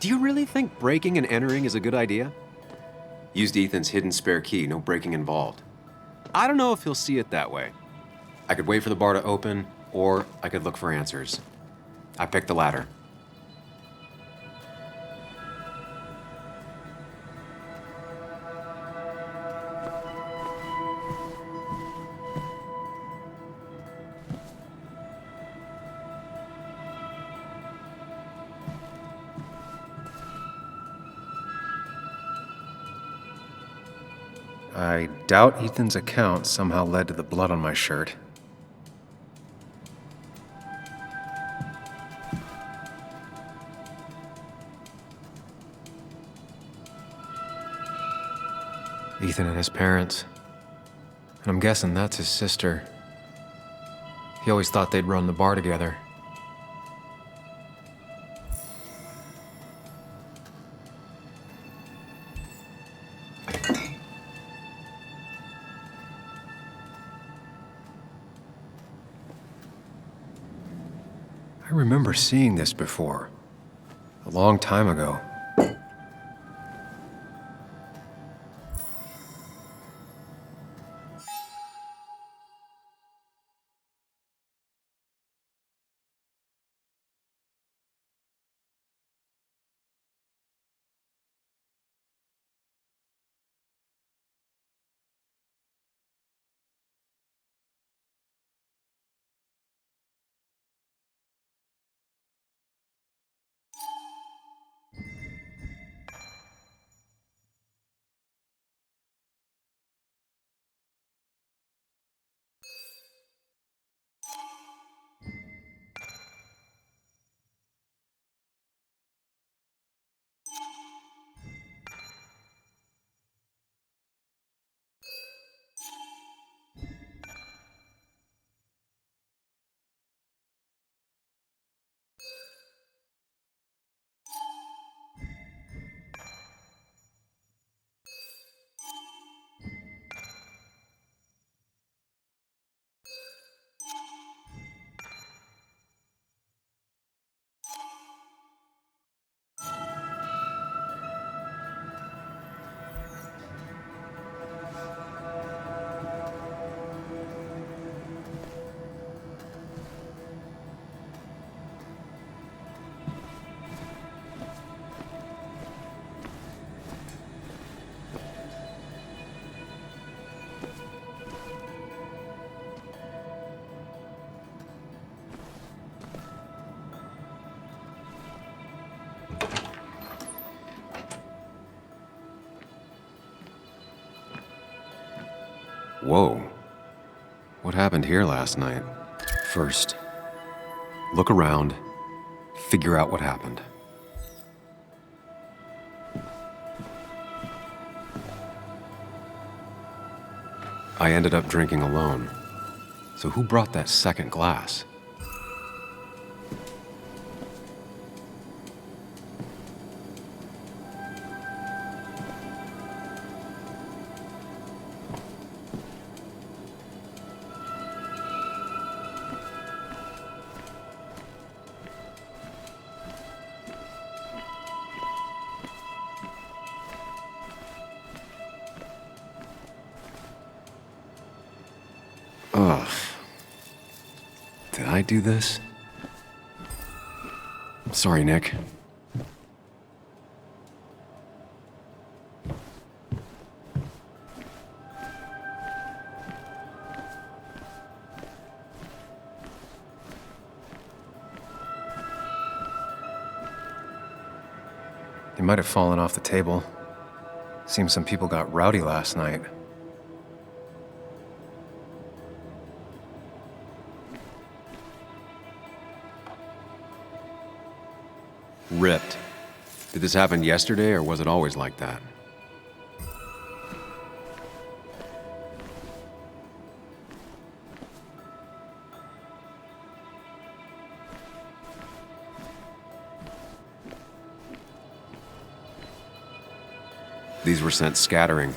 Do you really think breaking and entering is a good idea? Used Ethan's hidden spare key, no breaking involved. I don't know if he'll see it that way. I could wait for the bar to open, or I could look for answers. I picked the latter. I doubt Ethan's account somehow led to the blood on my shirt. Ethan and his parents. And I'm guessing that's his sister. He always thought they'd run the bar together. I remember seeing this before. A long time ago. Whoa. What happened here last night? First, look around, figure out what happened. I ended up drinking alone. So who brought that second glass? Ugh. Did I do this? Sorry, Nick. They might have fallen off the table. Seems some people got rowdy last night. Ripped. Did this happen yesterday, or was it always like that? These were sent scattering.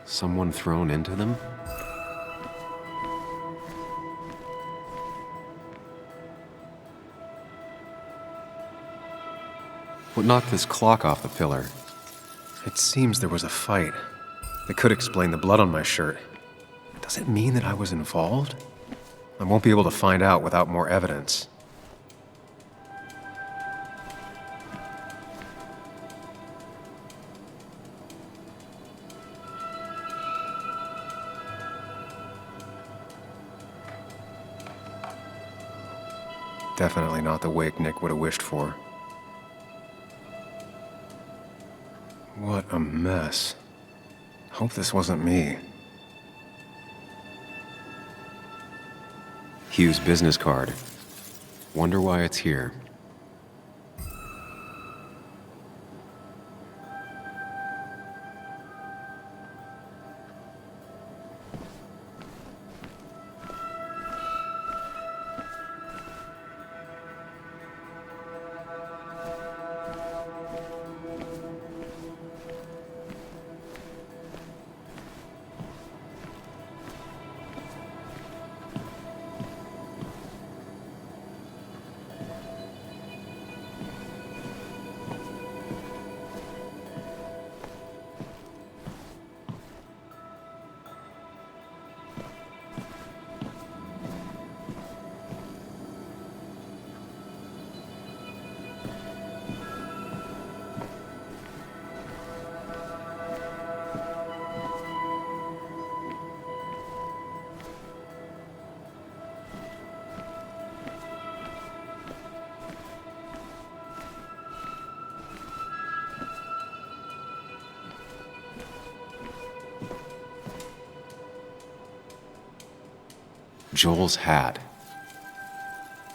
Someone thrown into them? What knocked this clock off the pillar? It seems there was a fight. That could explain the blood on my shirt. Does it mean that I was involved? I won't be able to find out without more evidence. Definitely not the wake Nick would have wished for. What a mess. Hope this wasn't me. Hugh's business card. Wonder why it's here. Joel's hat.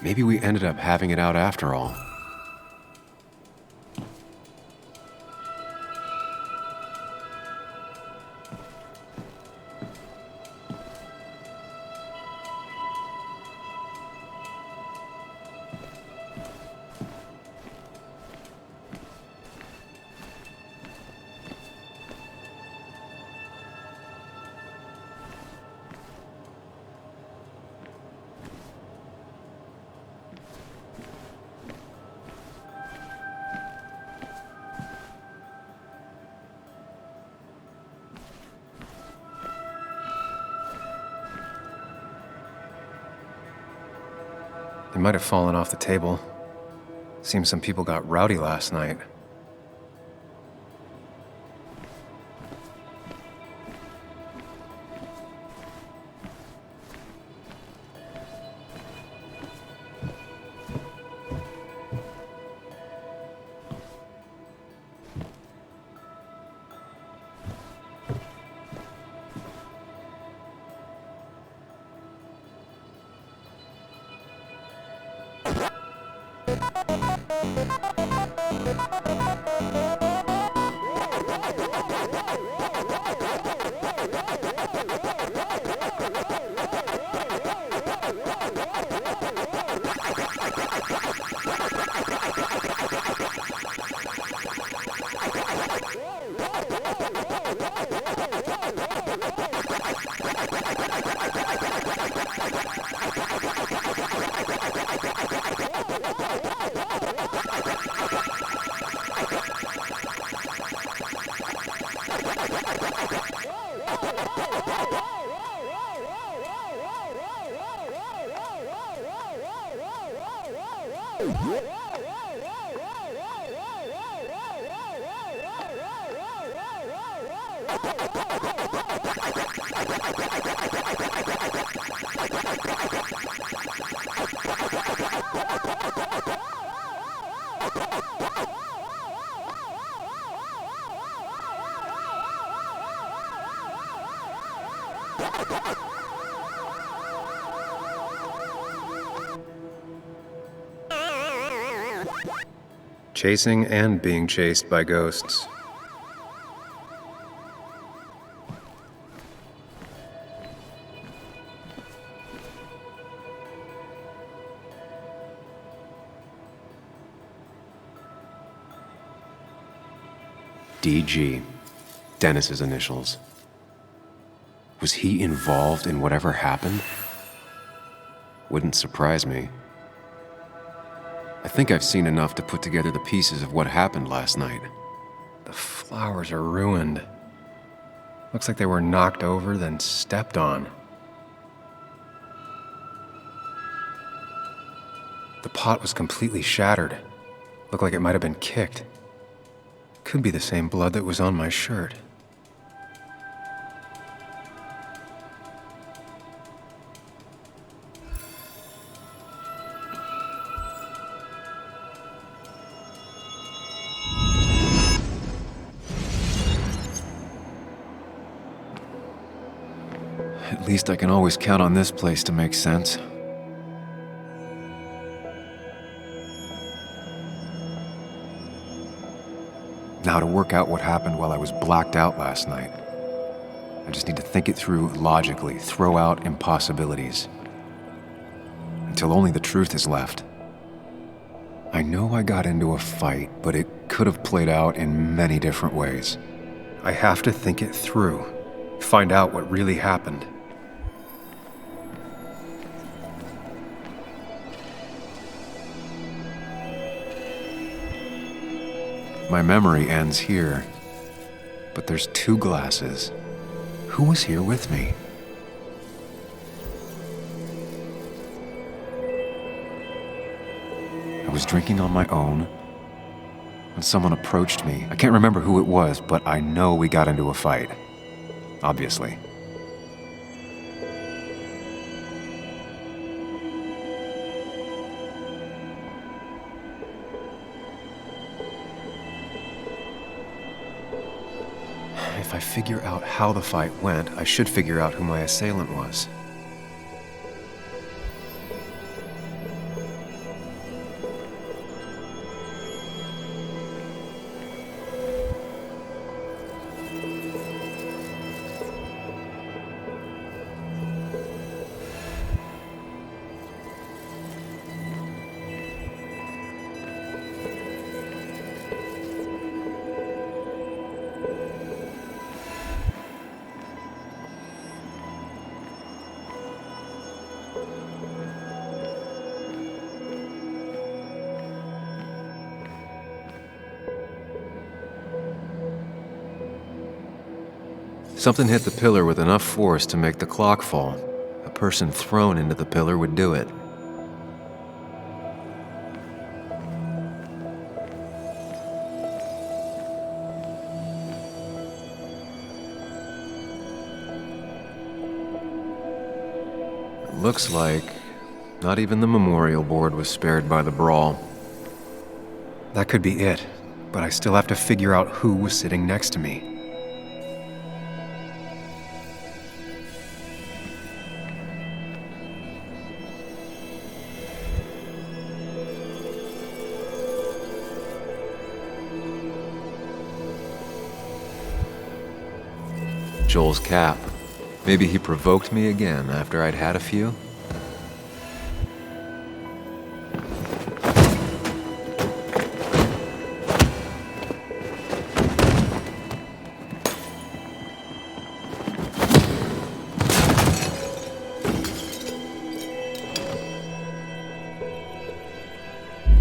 Maybe we ended up having it out after all. They might have fallen off the table. Seems some people got rowdy last night. Chasing and being chased by ghosts. DG. Dennis's initials. Was he involved in whatever happened? Wouldn't surprise me. I think I've seen enough to put together the pieces of what happened last night. The flowers are ruined. Looks like they were knocked over, then stepped on. The pot was completely shattered. Looked like it might have been kicked. Could be the same blood that was on my shirt. At least I can always count on this place to make sense. Now to work out what happened while I was blacked out last night. I just need to think it through logically, throw out impossibilities. Until only the truth is left. I know I got into a fight, but it could have played out in many different ways. I have to think it through, find out what really happened. My memory ends here, but there's 2 glasses. Who was here with me? I was drinking on my own when someone approached me. I can't remember who it was, but I know we got into a fight. Obviously. If I figure out how the fight went, I should figure out who my assailant was. Something hit the pillar with enough force to make the clock fall. A person thrown into the pillar would do it. It looks like not even the memorial board was spared by the brawl. That could be it, but I still have to figure out who was sitting next to me. Joel's cap. Maybe he provoked me again after I'd had a few?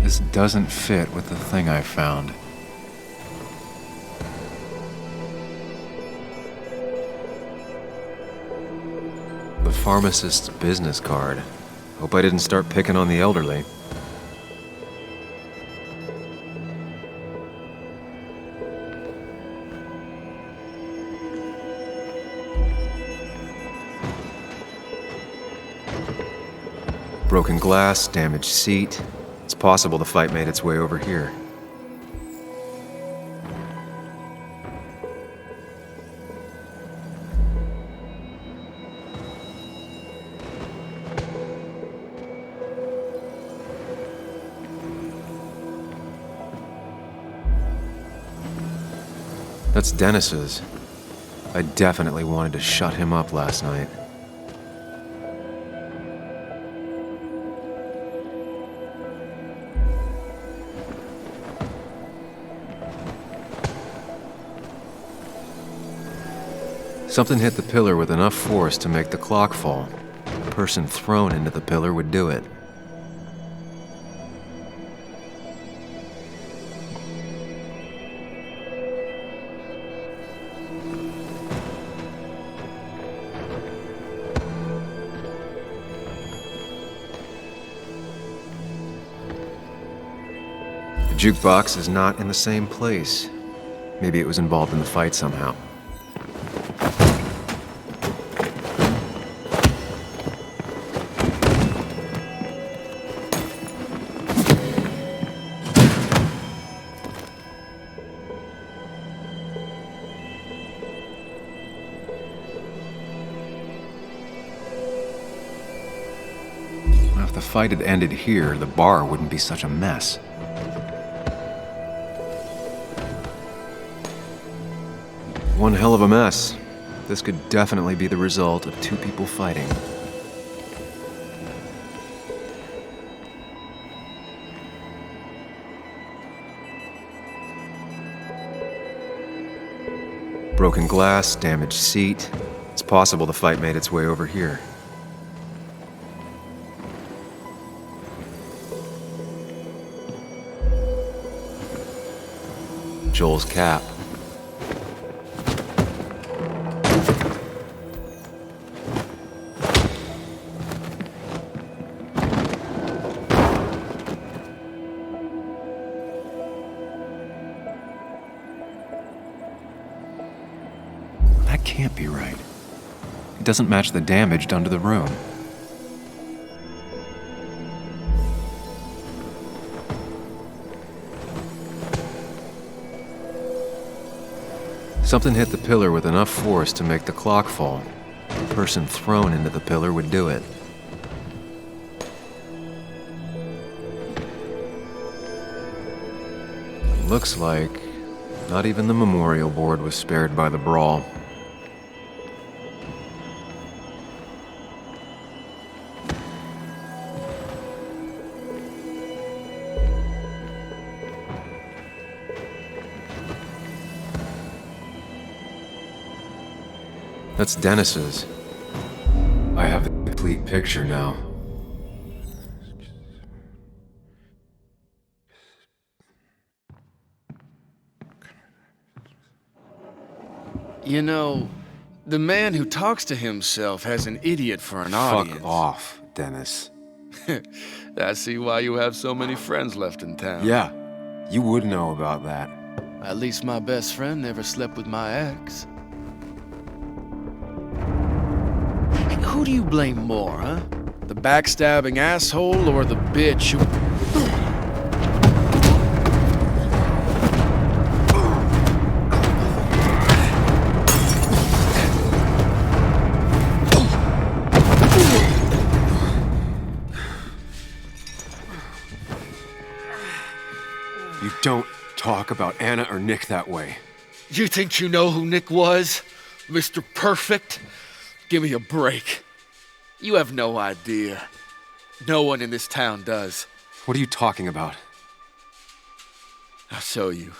This doesn't fit with the thing I found. The pharmacist's business card. Hope I didn't start picking on the elderly. Broken glass, damaged seat. It's possible the fight made its way over here. That's Dennis's. I definitely wanted to shut him up last night. Something hit the pillar with enough force to make the clock fall. A person thrown into the pillar would do it. The jukebox is not in the same place. Maybe it was involved in the fight somehow. If the fight had ended here, the bar wouldn't be such a mess. One hell of a mess. This could definitely be the result of two people fighting. Broken glass, damaged seat. It's possible the fight made its way over here. Joel's cap. That can't be right. It doesn't match the damage done to the room. Something hit the pillar with enough force to make the clock fall. A person thrown into the pillar would do it. It looks like not even the memorial board was spared by the brawl. That's Dennis's. I have the complete picture now. You know, The man who talks to himself has an idiot for an audience. Fuck off, Dennis. I see why you have so many friends left in town. Yeah, you would know about that. At least my best friend never slept with my ex. Who do you blame more, huh? The backstabbing asshole or the bitch who... You don't talk about Anna or Nick that way. You think you know who Nick was? Mr. Perfect? Give me a break. You have no idea. No one in this town does. What are you talking about? I'll show you.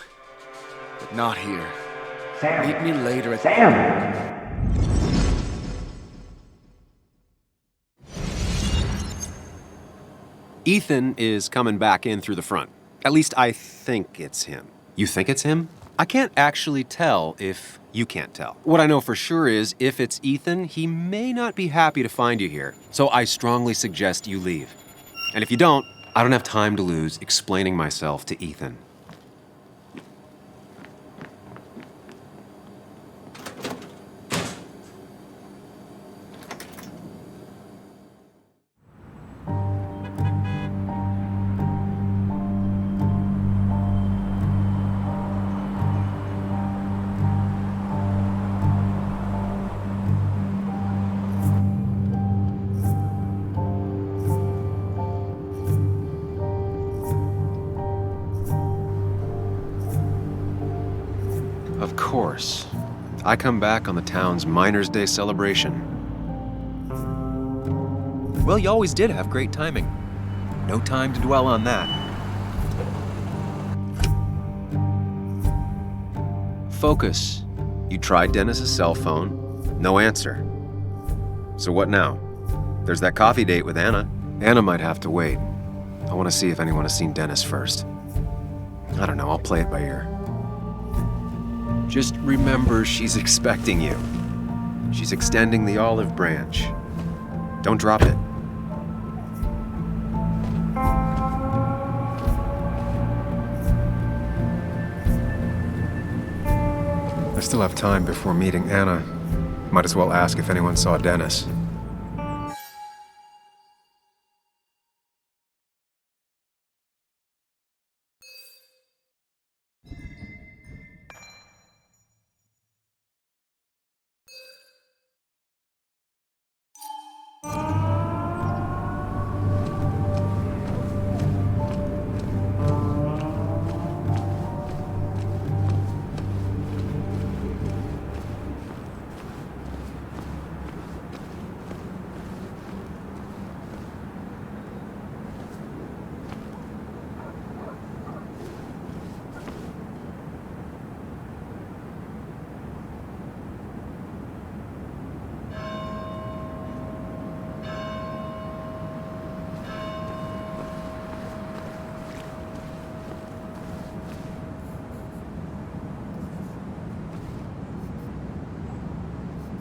But not here. Sam. Meet me later at... Sam! Ethan is coming back in through the front. At least I think it's him. You think it's him? I can't actually tell if you can't tell. What I know for sure is if it's Ethan, he may not be happy to find you here. So I strongly suggest you leave. And if you don't, I don't have time to lose explaining myself to Ethan. Of course. I come back on the town's Miners' Day celebration. Well, you always did have great timing. No time to dwell on that. Focus. You tried Dennis's cell phone. No answer. So what now? There's that coffee date with Anna. Anna might have to wait. I want to see if anyone has seen Dennis first. I don't know, I'll play it by ear. Just remember she's expecting you. She's extending the olive branch. Don't drop it. I still have time before meeting Anna. Might as well ask if anyone saw Dennis.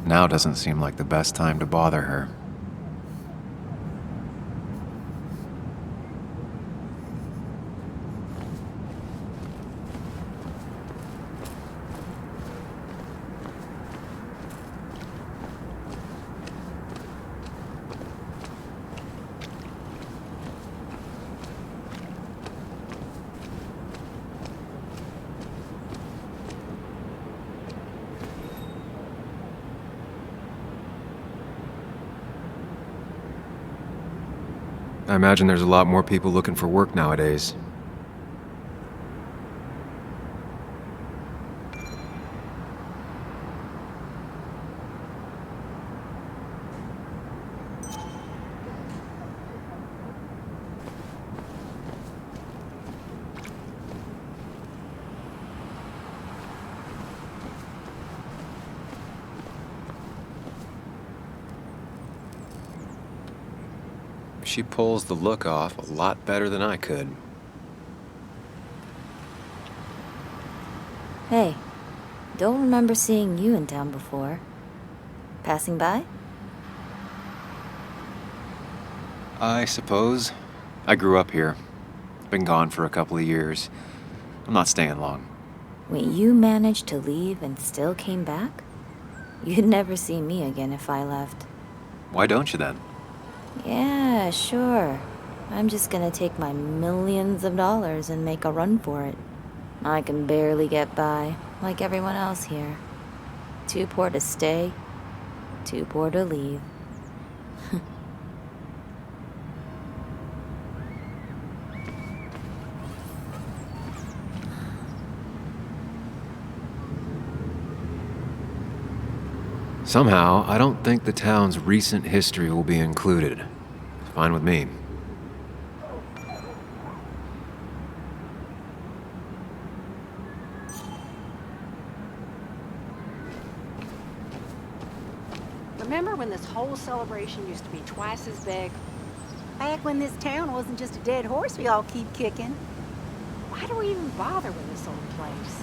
Now doesn't seem like the best time to bother her. I imagine there's a lot more people looking for work nowadays. She pulls the look off a lot better than I could. Hey, don't remember seeing you in town before. Passing by? I suppose. I grew up here. Been gone for a couple of years. I'm not staying long. Wait, you managed to leave and still came back? You'd never see me again if I left. Why don't you then? Yeah, sure. I'm just gonna take my millions of dollars and make a run for it. I can barely get by, like everyone else here. Too poor to stay, too poor to leave. Somehow, I don't think the town's recent history will be included. Fine with me. Remember when this whole celebration used to be twice as big? Back when this town wasn't just a dead horse we all keep kicking. Why do we even bother with this old place?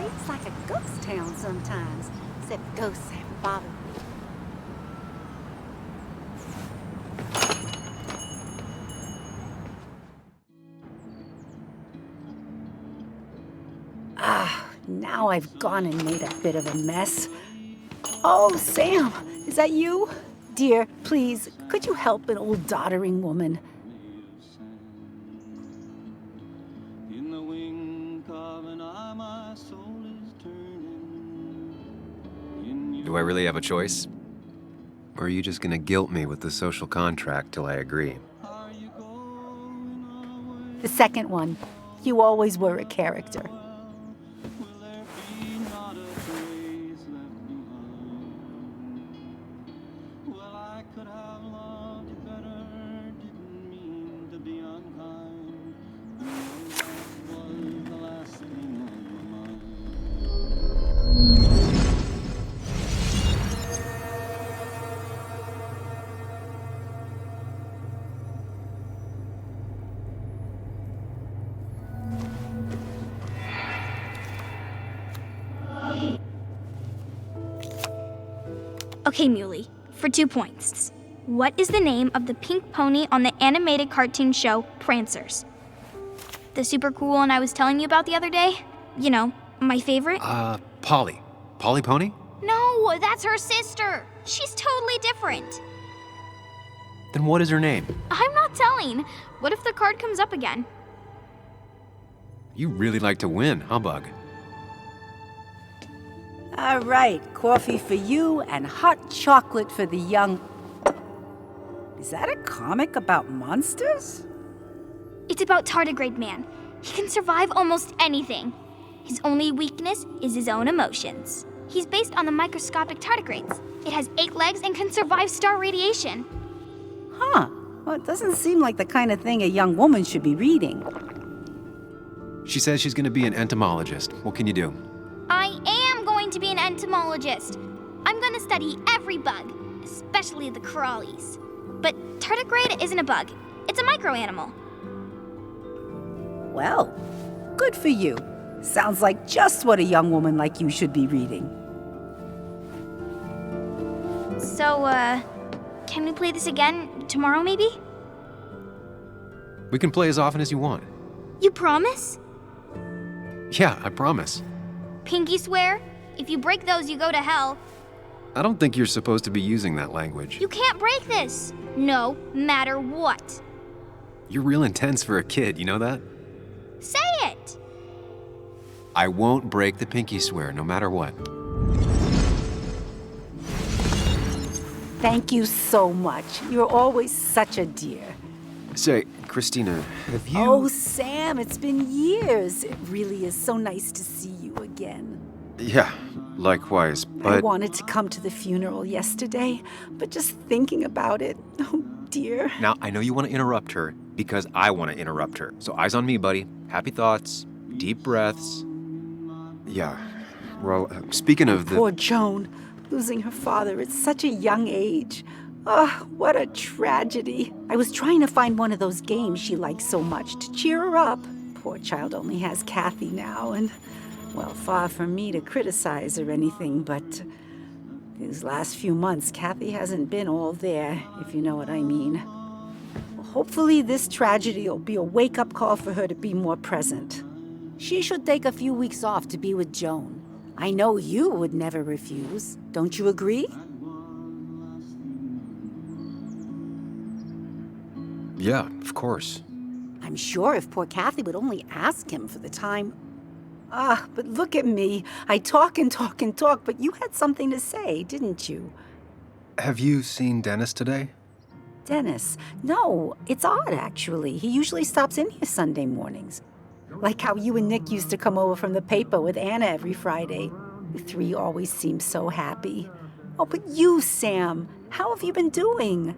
It's like a ghost town sometimes, except ghosts haven't bothered me. Now I've gone and made a bit of a mess. Oh, Sam, is that you? Dear, please, could you help an old doddering woman? Do I really have a choice? Or are you just gonna guilt me with the social contract till I agree? The second one. You always were a character. Okay, Muley, for 2 points. What is the name of the pink pony on the animated cartoon show Prancers? The super cool one I was telling you about the other day? You know, my favorite? Polly. Polly Pony? No, that's her sister. She's totally different. Then what is her name? I'm not telling. What if the card comes up again? You really like to win, huh, Bug? All right, coffee for you and hot chocolate for the young... Is that a comic about monsters? It's about Tardigrade Man. He can survive almost anything. His only weakness is his own emotions. He's based on the microscopic tardigrades. It has 8 legs and can survive star radiation. Huh. Well, it doesn't seem like the kind of thing a young woman should be reading. She says she's gonna be an entomologist. What can you do? I am going to be an entomologist. I'm going to study every bug, especially the crawlies. But tardigrade isn't a bug. It's a microanimal. Well, good for you. Sounds like just what a young woman like you should be reading. So, can we play this again tomorrow, maybe? We can play as often as you want. You promise? Yeah, I promise. Pinky swear? If you break those, you go to hell. I don't think you're supposed to be using that language. You can't break this. No matter what. You're real intense for a kid, you know that? Say it! I won't break the pinky swear, no matter what. Thank you so much. You're always such a dear. Say, Christina, have you... Oh, Sam, it's been years. It really is so nice to see you again. Yeah, likewise, but... I wanted to come to the funeral yesterday, but just thinking about it, oh dear. Now, I know you want to interrupt her because I want to interrupt her. So eyes on me, buddy. Happy thoughts, deep breaths. Yeah, well, speaking of the... Poor Joan, losing her father at such a young age. Oh, what a tragedy. I was trying to find one of those games she likes so much to cheer her up. Poor child only has Kathy now, and, well, far from me to criticize or anything, but These last few months, Kathy hasn't been all there, if you know what I mean. Hopefully this tragedy will be a wake-up call for her to be more present. She should take a few weeks off to be with Joan. I know you would never refuse. Don't you agree? Yeah, of course. I'm sure if poor Kathy would only ask him for the time... but look at me. I talk and talk and talk, but you had something to say, didn't you? Have you seen Dennis today? Dennis? No, it's odd, actually. He usually stops in here Sunday mornings. Like how you and Nick used to come over from the paper with Anna every Friday. You three always seem so happy. Oh, but you, Sam, how have you been doing?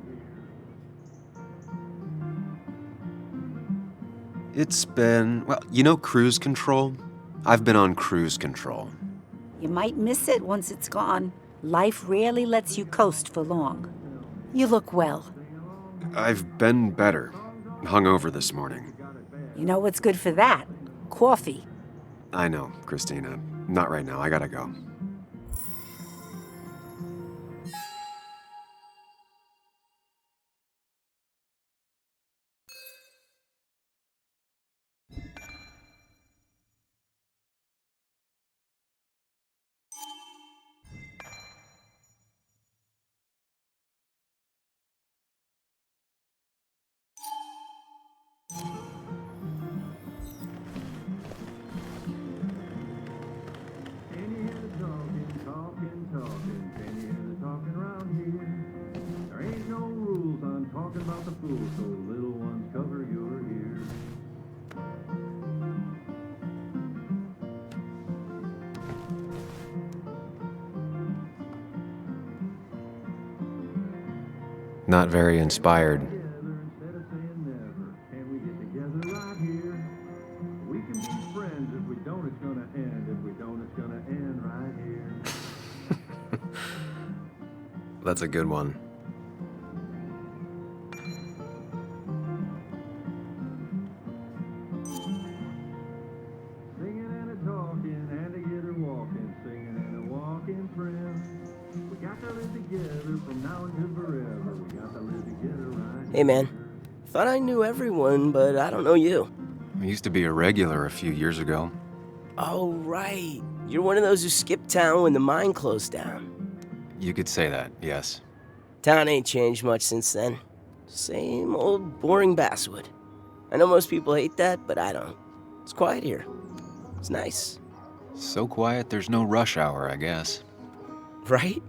It's been, well, you know cruise control? I've been on cruise control. You might miss it once it's gone. Life rarely lets you coast for long. You look well. I've been better. Hungover this morning. You know what's good for that? Coffee. I know, Christina. Not right now. I gotta go. Not very inspired. That's a good one. Hey man, thought I knew everyone, but I don't know you. I used to be a regular a few years ago. Oh right, you're one of those who skipped town when the mine closed down. You could say that, yes. Town ain't changed much since then. Same old boring basswood. I know most people hate that, but I don't. It's quiet here. It's nice. So quiet there's no rush hour, I guess. Right?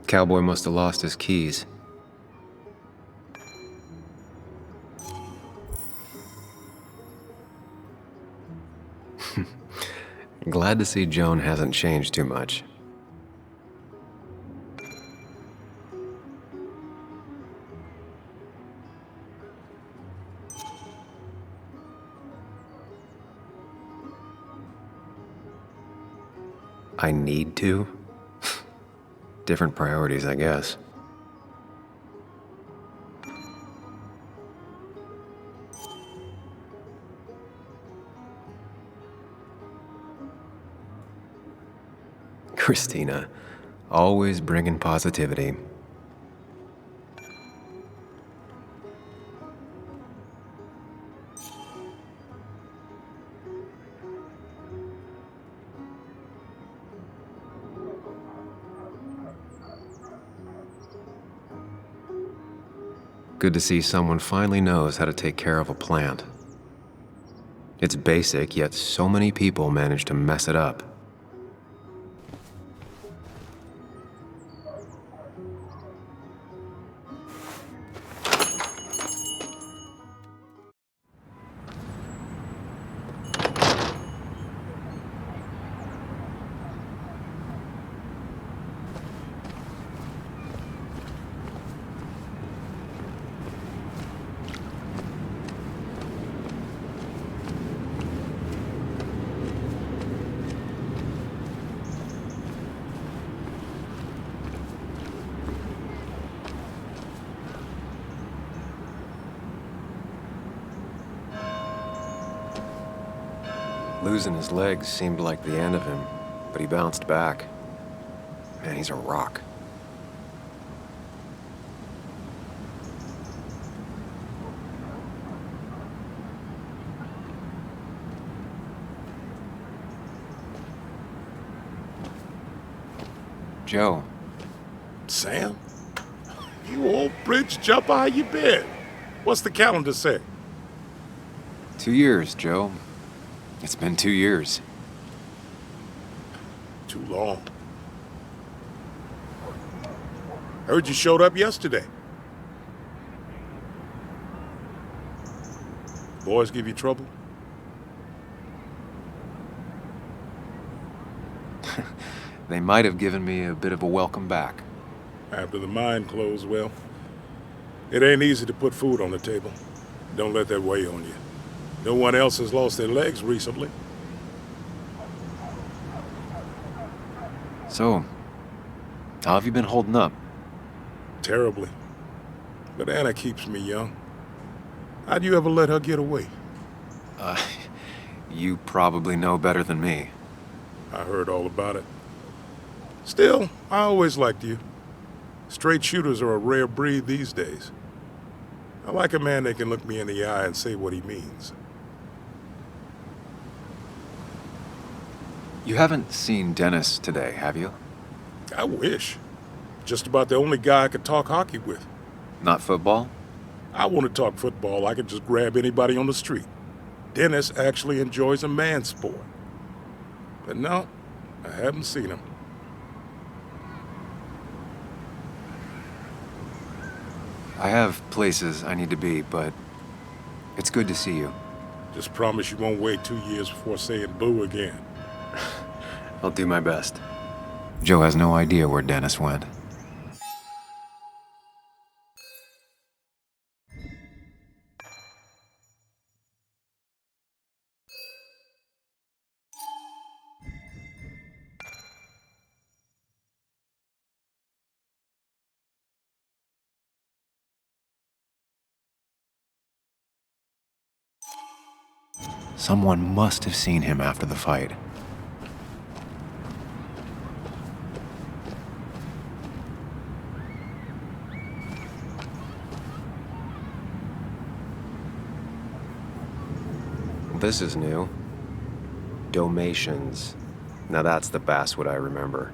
Cowboy must have lost his keys. Glad to see Joan hasn't changed too much. I need to? Different priorities, I guess. Christina, always bringing positivity. Good to see someone finally knows how to take care of a plant. It's basic, yet so many people manage to mess it up. Losing his legs seemed like the end of him, but he bounced back. Man, he's a rock. Joe. Sam? You old bridge jumper, how you been? What's the calendar say? 2 years, Joe. It's been 2 years. Too long. Heard you showed up yesterday. Boys give you trouble? They might have given me a bit of a welcome back. After the mine closed, well, it ain't easy to put food on the table. Don't let that weigh on you. No one else has lost their legs recently. So, how have you been holding up? Terribly. But Anna keeps me young. How'd you ever let her get away? You probably know better than me. I heard all about it. Still, I always liked you. Straight shooters are a rare breed these days. I like a man that can look me in the eye and say what he means. You haven't seen Dennis today, have you? I wish. Just about the only guy I could talk hockey with. Not football? I want to talk football. I could just grab anybody on the street. Dennis actually enjoys a man's sport. But no, I haven't seen him. I have places I need to be, but it's good to see you. Just promise you won't wait 2 years before saying boo again. I'll do my best. Joe has no idea where Dennis went. Someone must have seen him after the fight. This is new. Dalmatians. Now that's the basswood I remember.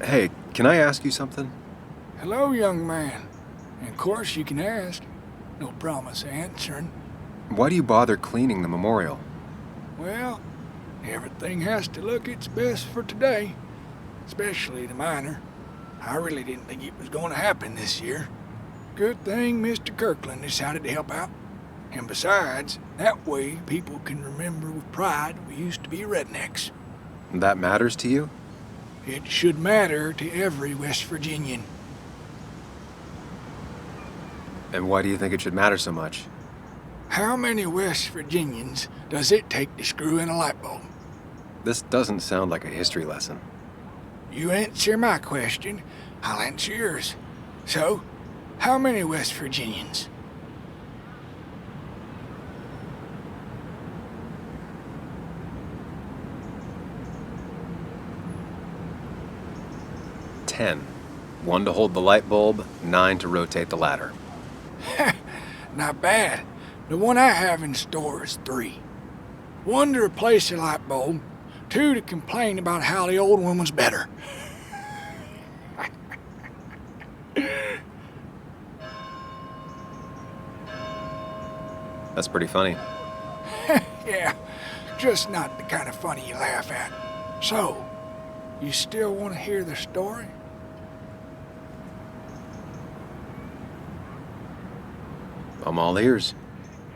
Hey, can I ask you something? Hello, young man. And of course you can ask. No promise answering. Why do you bother cleaning the memorial? Well, everything has to look its best for today. Especially the miner. I really didn't think it was going to happen this year. Good thing Mr. Kirkland decided to help out. And besides, that way people can remember with pride we used to be rednecks. That matters to you? It should matter to every West Virginian. And why do you think it should matter so much? How many West Virginians does it take to screw in a light bulb? This doesn't sound like a history lesson. You answer my question, I'll answer yours. So, how many West Virginians? Ten. 1 to hold the light bulb, 9 to rotate the ladder. Not bad. The one I have in store is 3. 1 to replace the light bulb, 2 to complain about how the old one was better. That's pretty funny. Yeah, just not the kind of funny you laugh at. So, you still want to hear the story? I'm all ears.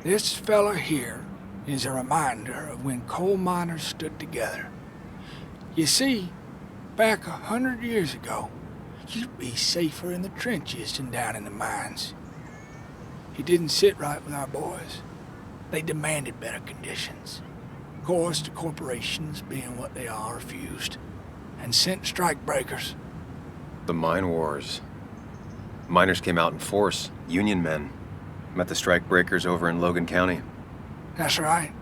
This fella here is a reminder of when coal miners stood together. You see, back 100 years ago, you'd be safer in the trenches than down in the mines. It didn't sit right with our boys. They demanded better conditions. Of course, the corporations, being what they are, refused. and sent strikebreakers. The mine wars. Miners came out in force, Union men. Met the strikebreakers over in Logan County. That's right.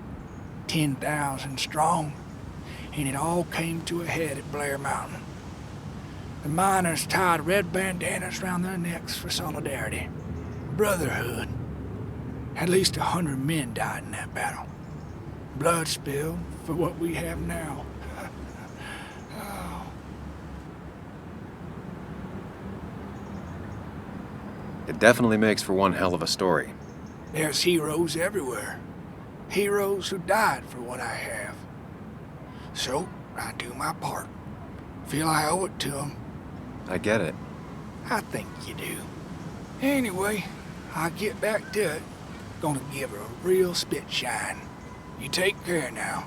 10,000 strong. And it all came to a head at Blair Mountain. The miners tied red bandanas around their necks for solidarity. Brotherhood. At least 100 men died in that battle. Blood spilled for what we have now. It definitely makes for one hell of a story. There's heroes everywhere. Heroes who died for what I have. So, I do my part. Feel I owe it to them. I get it. I think you do. Anyway, I'll get back to it. Gonna give her a real spit shine. You take care now.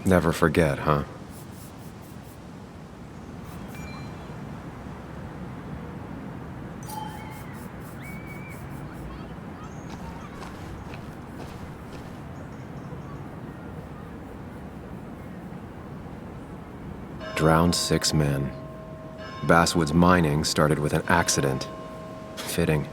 Never forget, huh? Drowned 6 men. Basswood's mining started with an accident. Fitting.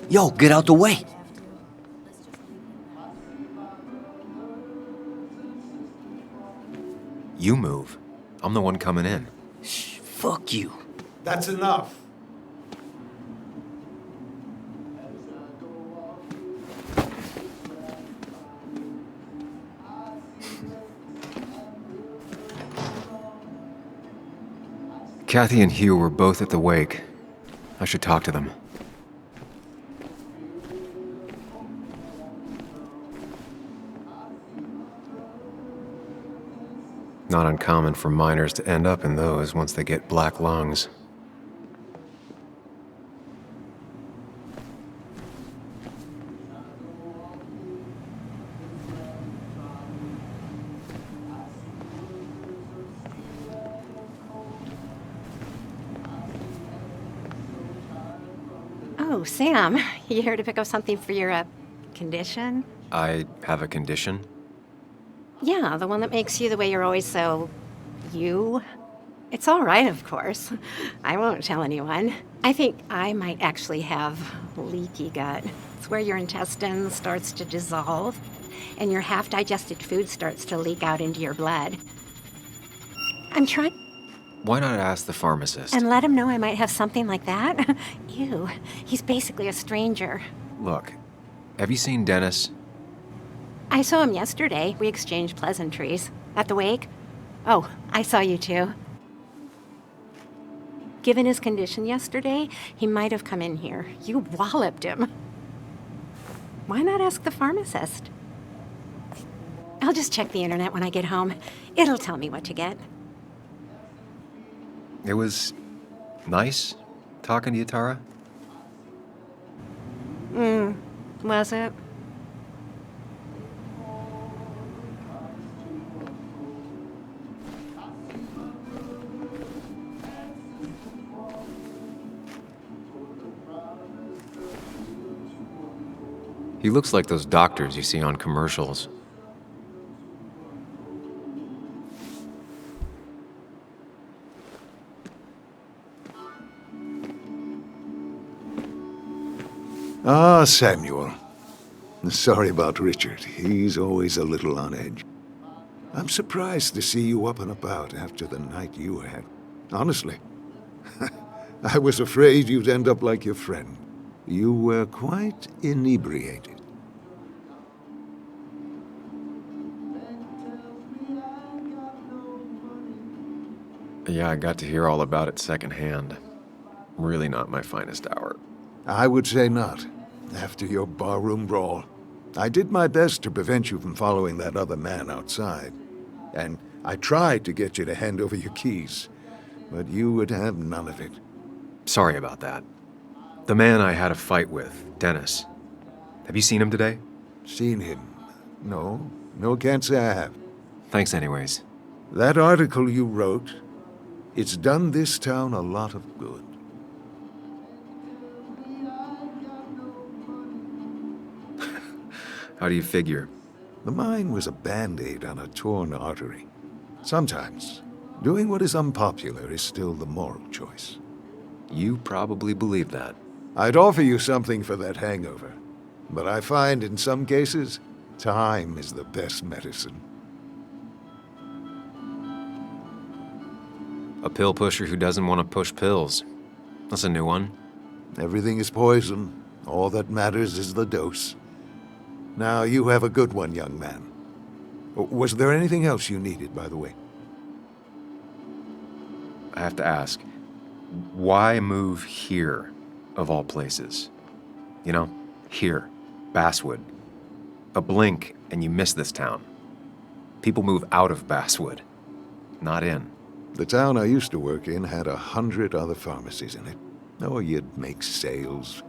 Yo, get out the way. You move. I'm the one coming in. Shh, fuck you. That's enough. Kathy and Hugh were both at the wake. I should talk to them. Not uncommon for miners to end up in those once they get black lungs. Oh, Sam, you here to pick up something for your, condition? I have a condition? Yeah, the one that makes you the way you're always so... you? It's all right, of course. I won't tell anyone. I think I might actually have leaky gut. It's where your intestine starts to dissolve, and your half-digested food starts to leak out into your blood. I'm trying... Why not ask the pharmacist? And let him know I might have something like that? Ew, he's basically a stranger. Look, have you seen Dennis? I saw him yesterday. We exchanged pleasantries. At the wake? Oh, I saw you too. Given his condition yesterday, he might have come in here. You walloped him. Why not ask the pharmacist? I'll just check the internet when I get home. It'll tell me what to get. It was nice talking to you, Tara. Was it? He looks like those doctors you see on commercials. Ah, Samuel. Sorry about Richard. He's always a little on edge. I'm surprised to see you up and about after the night you had. Honestly. I was afraid you'd end up like your friend. You were quite inebriated. Yeah, I got to hear all about it secondhand. Really not my finest hour. I would say not. After your barroom brawl. I did my best to prevent you from following that other man outside. And I tried to get you to hand over your keys. But you would have none of it. Sorry about that. The man I had a fight with, Dennis. Have you seen him today? Seen him? No. No, can't say I have. Thanks anyways. That article you wrote, it's done this town a lot of good. How do you figure? The mine was a band-aid on a torn artery. Sometimes, doing what is unpopular is still the moral choice. You probably believe that. I'd offer you something for that hangover, but I find in some cases, time is the best medicine. A pill pusher who doesn't want to push pills. That's a new one. Everything is poison. All that matters is the dose. Now, you have a good one, young man. Was there anything else you needed, by the way? I have to ask, why move here, of all places? You know, here, Basswood. A blink and you miss this town. People move out of Basswood, not in. The town I used to work in had 100 other pharmacies in it. Oh, you'd make sales.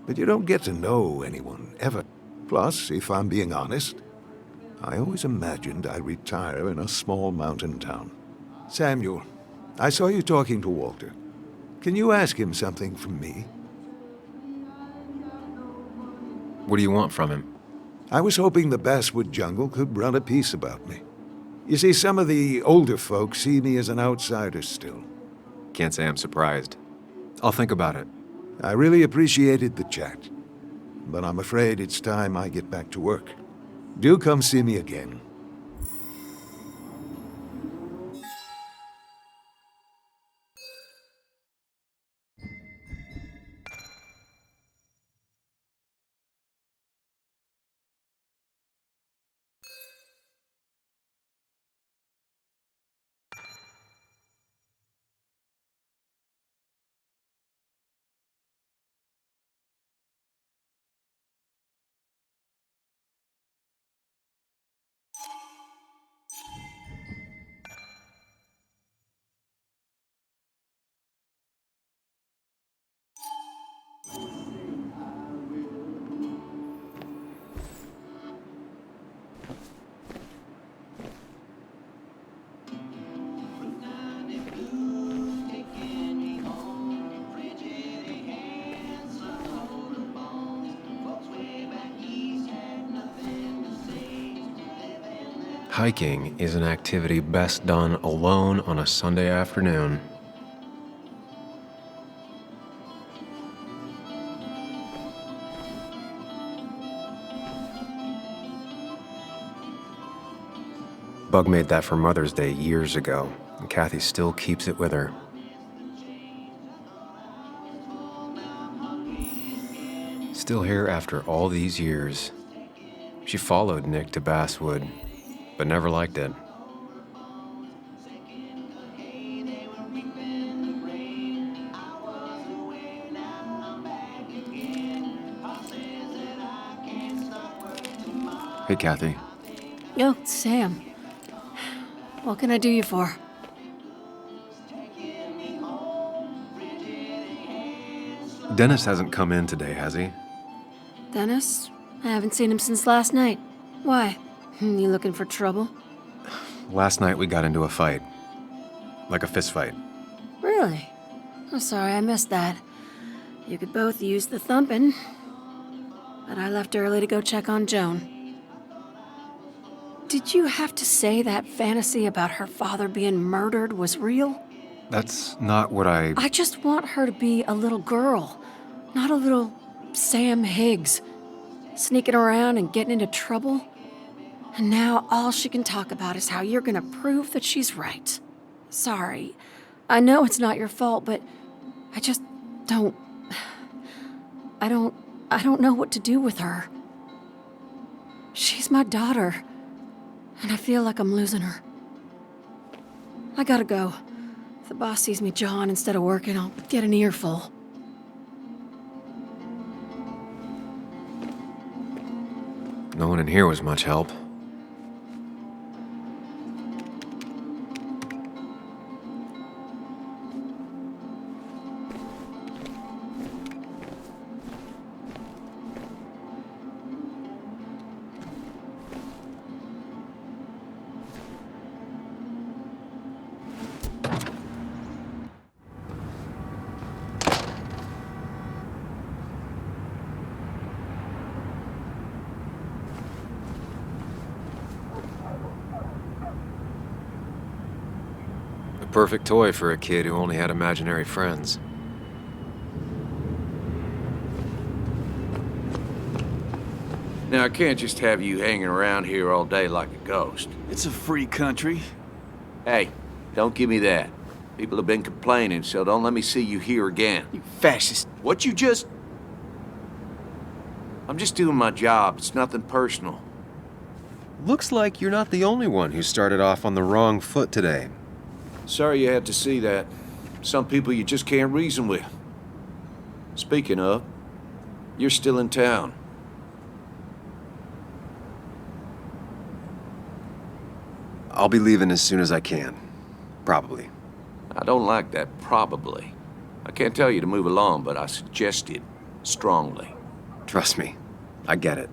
But you don't get to know anyone, ever. Plus, if I'm being honest, I always imagined I'd retire in a small mountain town. Samuel, I saw you talking to Walter. Can you ask him something from me? What do you want from him? I was hoping the Basswood jungle could run a piece about me. You see, some of the older folks see me as an outsider still. Can't say I'm surprised. I'll think about it. I really appreciated the chat, but I'm afraid it's time I get back to work. Do come see me again. Hiking is an activity best done alone on a Sunday afternoon. Bug made that for Mother's Day years ago, and Kathy still keeps it with her. Still here after all these years. She followed Nick to Basswood, but never liked it. Hey, Kathy. Oh, Sam. What can I do you for? Dennis hasn't come in today, has he? Dennis? I haven't seen him since last night. Why? You looking for trouble? Last night we got into a fight. Like a fist fight. Really? I'm sorry I missed that. You could both use the thumping. but I left early to go check on Joan. Did you have to say that fantasy about her father being murdered was real? That's not what I just want her to be a little girl, not a little Sam Higgs, sneaking around and getting into trouble. And now all she can talk about is how you're gonna prove that she's right. Sorry, I know it's not your fault, but I just don't... I don't know what to do with her. She's my daughter, and I feel like I'm losing her. I gotta go. If the boss sees me jawing instead of working, I'll get an earful. No one in here was much help. Perfect toy for a kid who only had imaginary friends. Now, I can't just have you hanging around here all day like a ghost. It's a free country. Hey, don't give me that. People have been complaining, so don't let me see you here again. You fascist. What you just... I'm just doing my job. It's nothing personal. Looks like you're not the only one who started off on the wrong foot today. Sorry you had to see that. Some people you just can't reason with. Speaking of, you're still in town. I'll be leaving as soon as I can. Probably. I don't like that probably. I can't tell you to move along, but I suggest it strongly. Trust me, I get it.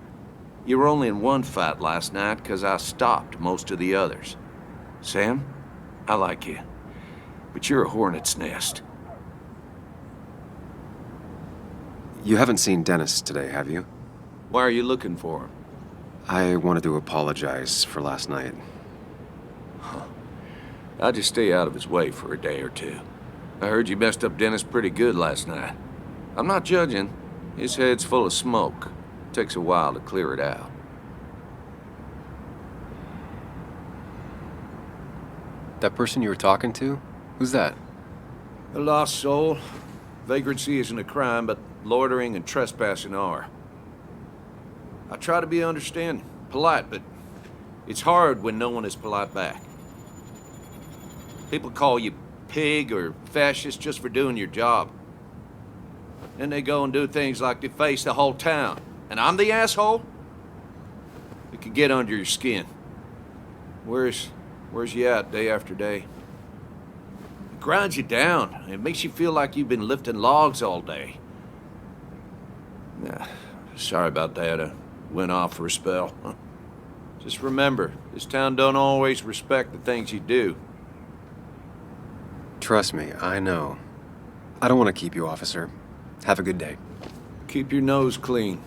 You were only in one fight last night because I stopped most of the others. Sam, I like you, but you're a hornet's nest. You haven't seen Dennis today, have you? Why are you looking for him? I wanted to apologize for last night. I'll just stay out of his way for a day or two. I heard you messed up Dennis pretty good last night. I'm not judging. His head's full of smoke. Takes a while to clear it out. That person you were talking to? Who's that? A lost soul. Vagrancy isn't a crime, but loitering and trespassing are. I try to be understanding, polite, but it's hard when no one is polite back. People call you pig or fascist just for doing your job. Then they go and do things like deface the whole town. And I'm the asshole? It can get under your skin. Where's you at day after day? It grinds you down. It makes you feel like you've been lifting logs all day. Sorry about that. I went off for a spell. Just remember, this town don't always respect the things you do. Trust me, I know. I don't want to keep you, officer. Have a good day. Keep your nose clean.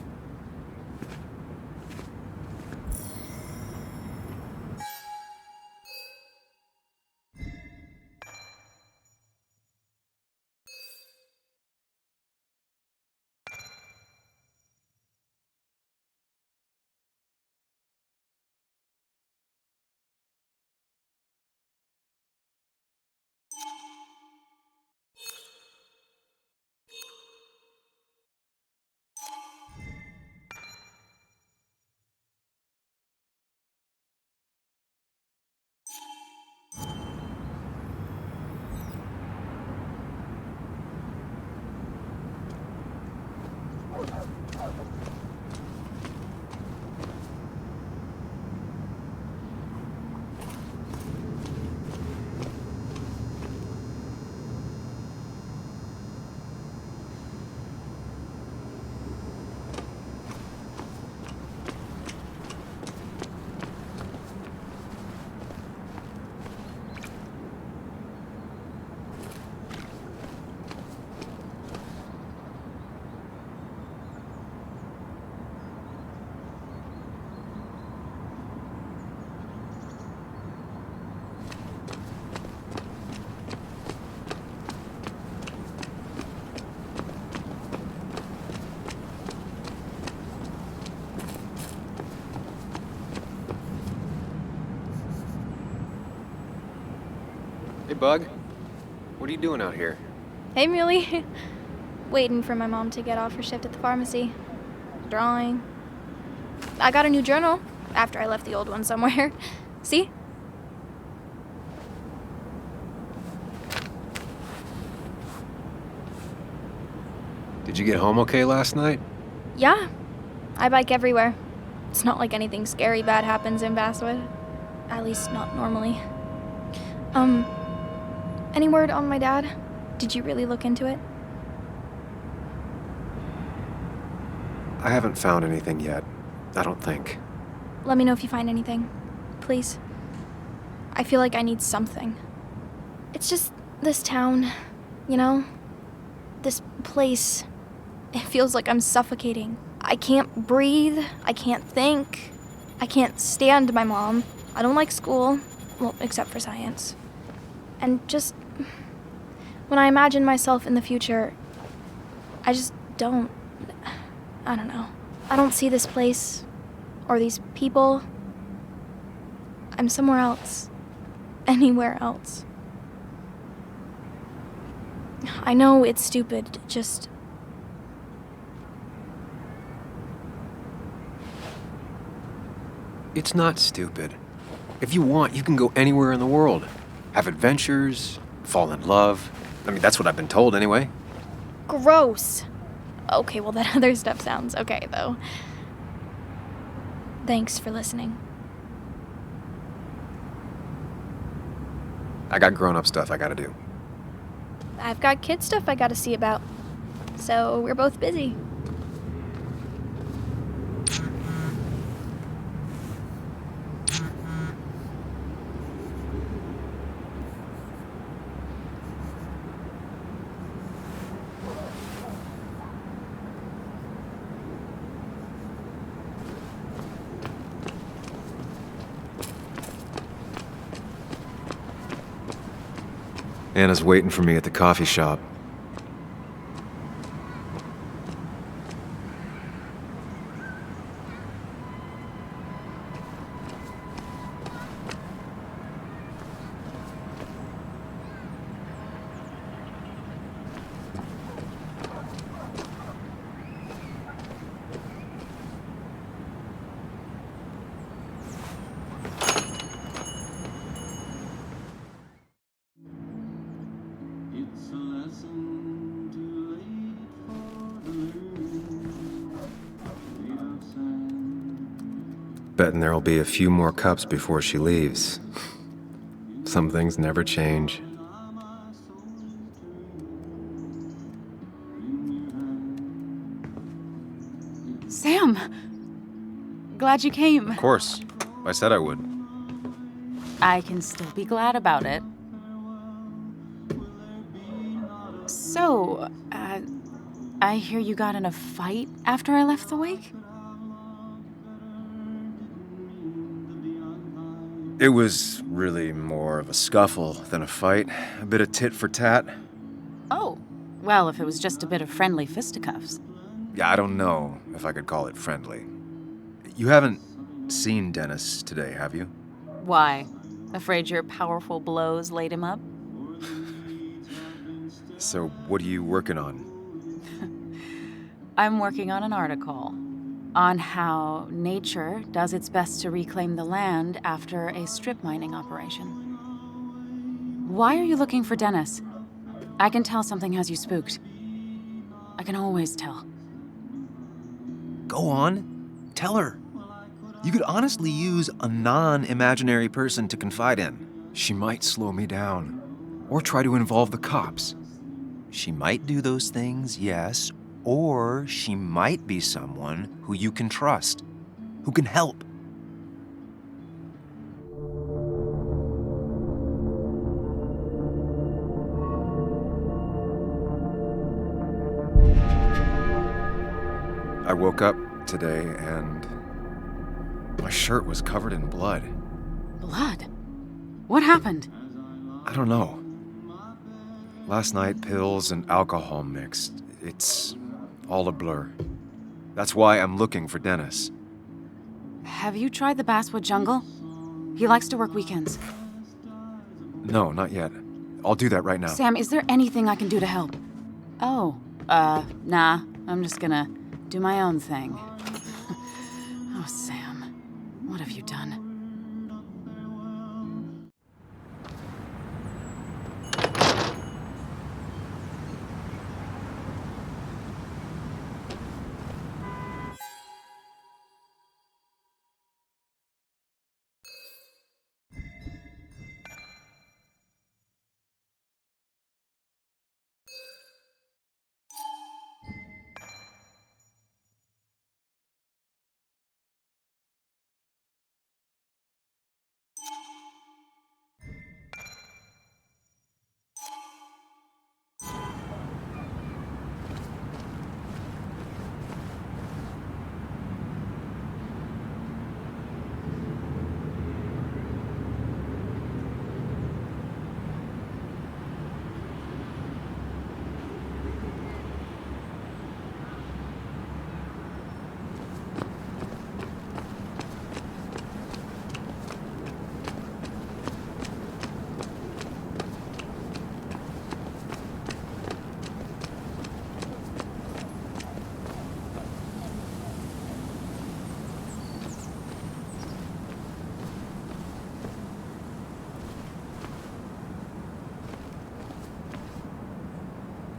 Hey, Bug. What are you doing out here? Hey, Muley. Waiting for my mom to get off her shift at the pharmacy. Drawing. I got a new journal after I left the old one somewhere. See? Did you get home okay last night? Yeah. I bike everywhere. It's not like anything scary bad happens in Basswood. At least not normally. Any word on my dad? Did you really look into it? I haven't found anything yet. I don't think. Let me know if you find anything. Please. I feel like I need something. It's just this town, you know? This place. It feels like I'm suffocating. I can't breathe. I can't think. I can't stand my mom. I don't like school. Well, except for science. And just... when I imagine myself in the future, I just don't... I don't know. I don't see this place. Or these people. I'm somewhere else. Anywhere else. I know it's stupid, just... It's not stupid. If you want, you can go anywhere in the world. Have adventures, fall in love. I mean, that's what I've been told anyway. Gross. Okay, well, that other stuff sounds okay, though. Thanks for listening. I got grown-up stuff I gotta do. I've got kid stuff I gotta see about. So we're both busy. Anna's waiting for me at the coffee shop. Betting there'll be a few more cups before she leaves. Some things never change. Sam! Glad you came. Of course. I said I would. I can still be glad about it. So, I hear you got in a fight after I left the wake? It was really more of a scuffle than a fight. A bit of tit for tat. Oh, well, if it was just a bit of friendly fisticuffs. Yeah, I don't know if I could call it friendly. You haven't seen Dennis today, have you? Why? Afraid your powerful blows laid him up? So, what are you working on? I'm working on an article on how nature does its best to reclaim the land after a strip mining operation. Why are you looking for Dennis? I can tell something has you spooked. I can always tell. Go on. Tell her. You could honestly use a non-imaginary person to confide in. She might slow me down. Or try to involve the cops. She might do those things, yes. Or she might be someone who you can trust. Who can help. I woke up today and my shirt was covered in blood. Blood? What happened? I don't know. Last night, pills and alcohol mixed. It's all a blur. That's why I'm looking for Dennis. Have you tried the Basswood jungle? He likes to work weekends. No, not yet. I'll do that right now. Sam, is there anything I can do to help? Oh, nah. I'm just gonna do my own thing. Oh, Sam. What have you done?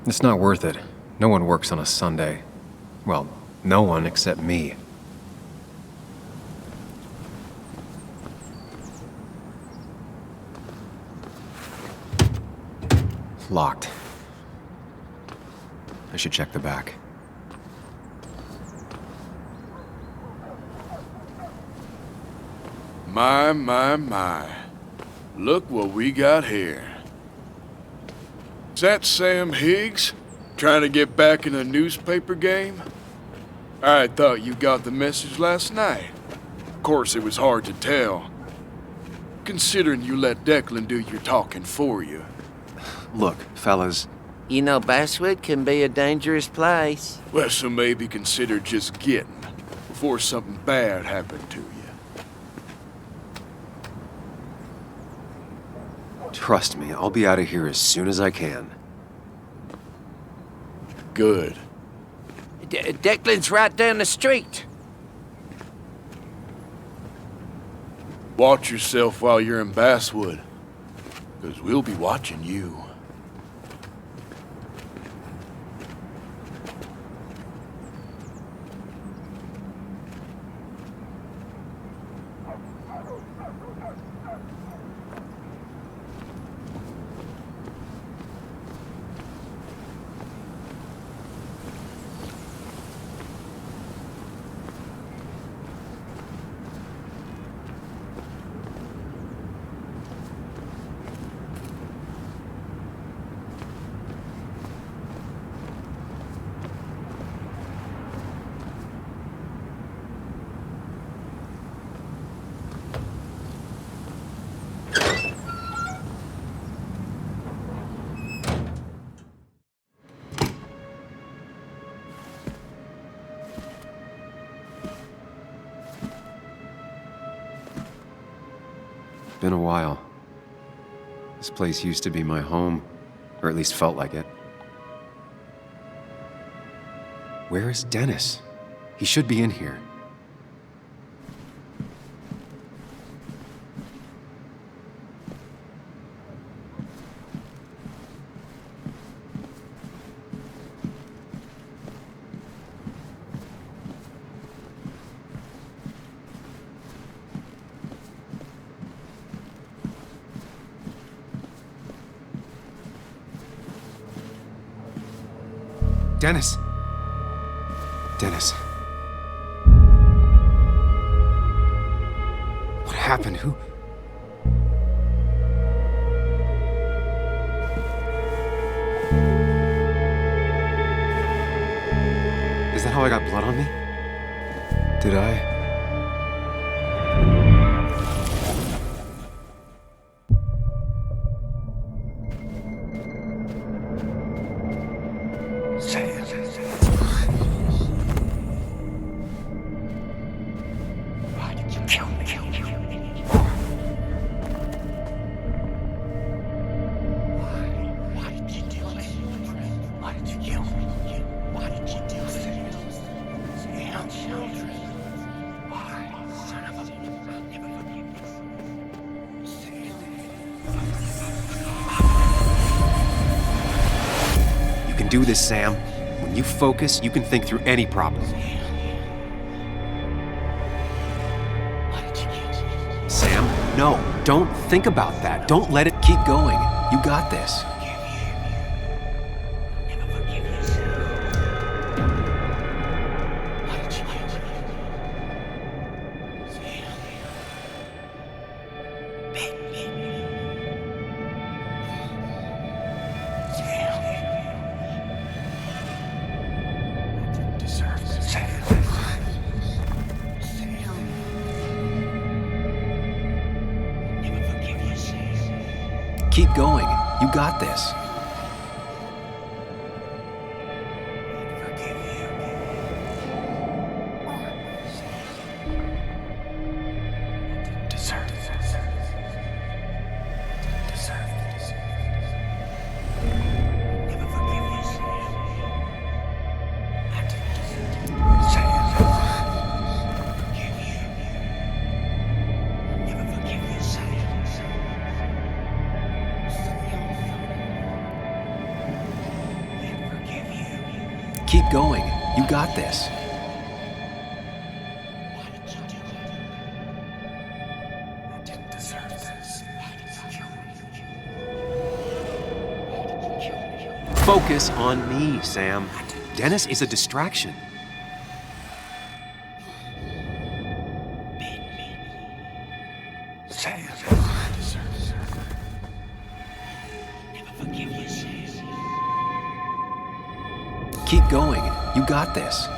It's not worth it. No one works on a Sunday. Well, no one except me. Locked. I should check the back. My. Look what we got here. Is that Sam Higgs? Trying to get back in a newspaper game? I thought you got the message last night. Of course, it was hard to tell, considering you let Declan do your talking for you. Look, fellas. You know, Basswood can be a dangerous place. Well, so maybe consider just getting before something bad happened to you. Trust me, I'll be out of here as soon as I can. Good. Declan's right down the street. Watch yourself while you're in Basswood, because we'll be watching you. Been a while. This place used to be my home, or at least felt like it. Where is Dennis? He should be in here. Dennis! Dennis. What happened? Who? Is that how I got blood on me? Did I? do this, Sam. When you focus, you can think through any problem. Sam, no, don't think about that. Don't let it keep going. You got this. Keep going. You got this. Keep going. You got this. Focus on me, Sam. Dennis is a distraction. Keep going. You got this.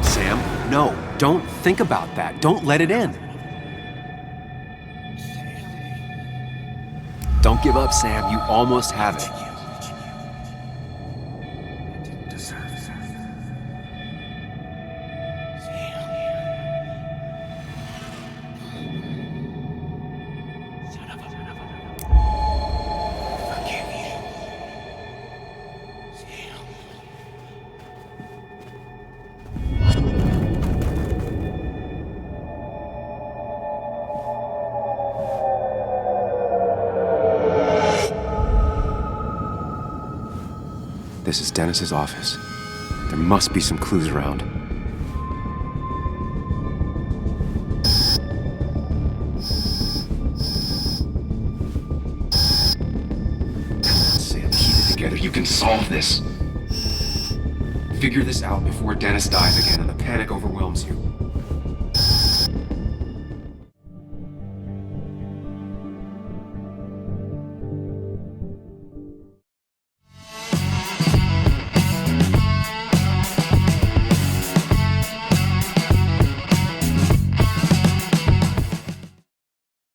Sam, no, don't think about that. Don't let it in. Don't give up, Sam. You almost have it. This is Dennis's office. There must be some clues around. Sam, keep it together. You can solve this. Figure this out before Dennis dies again and the panic overwhelms you.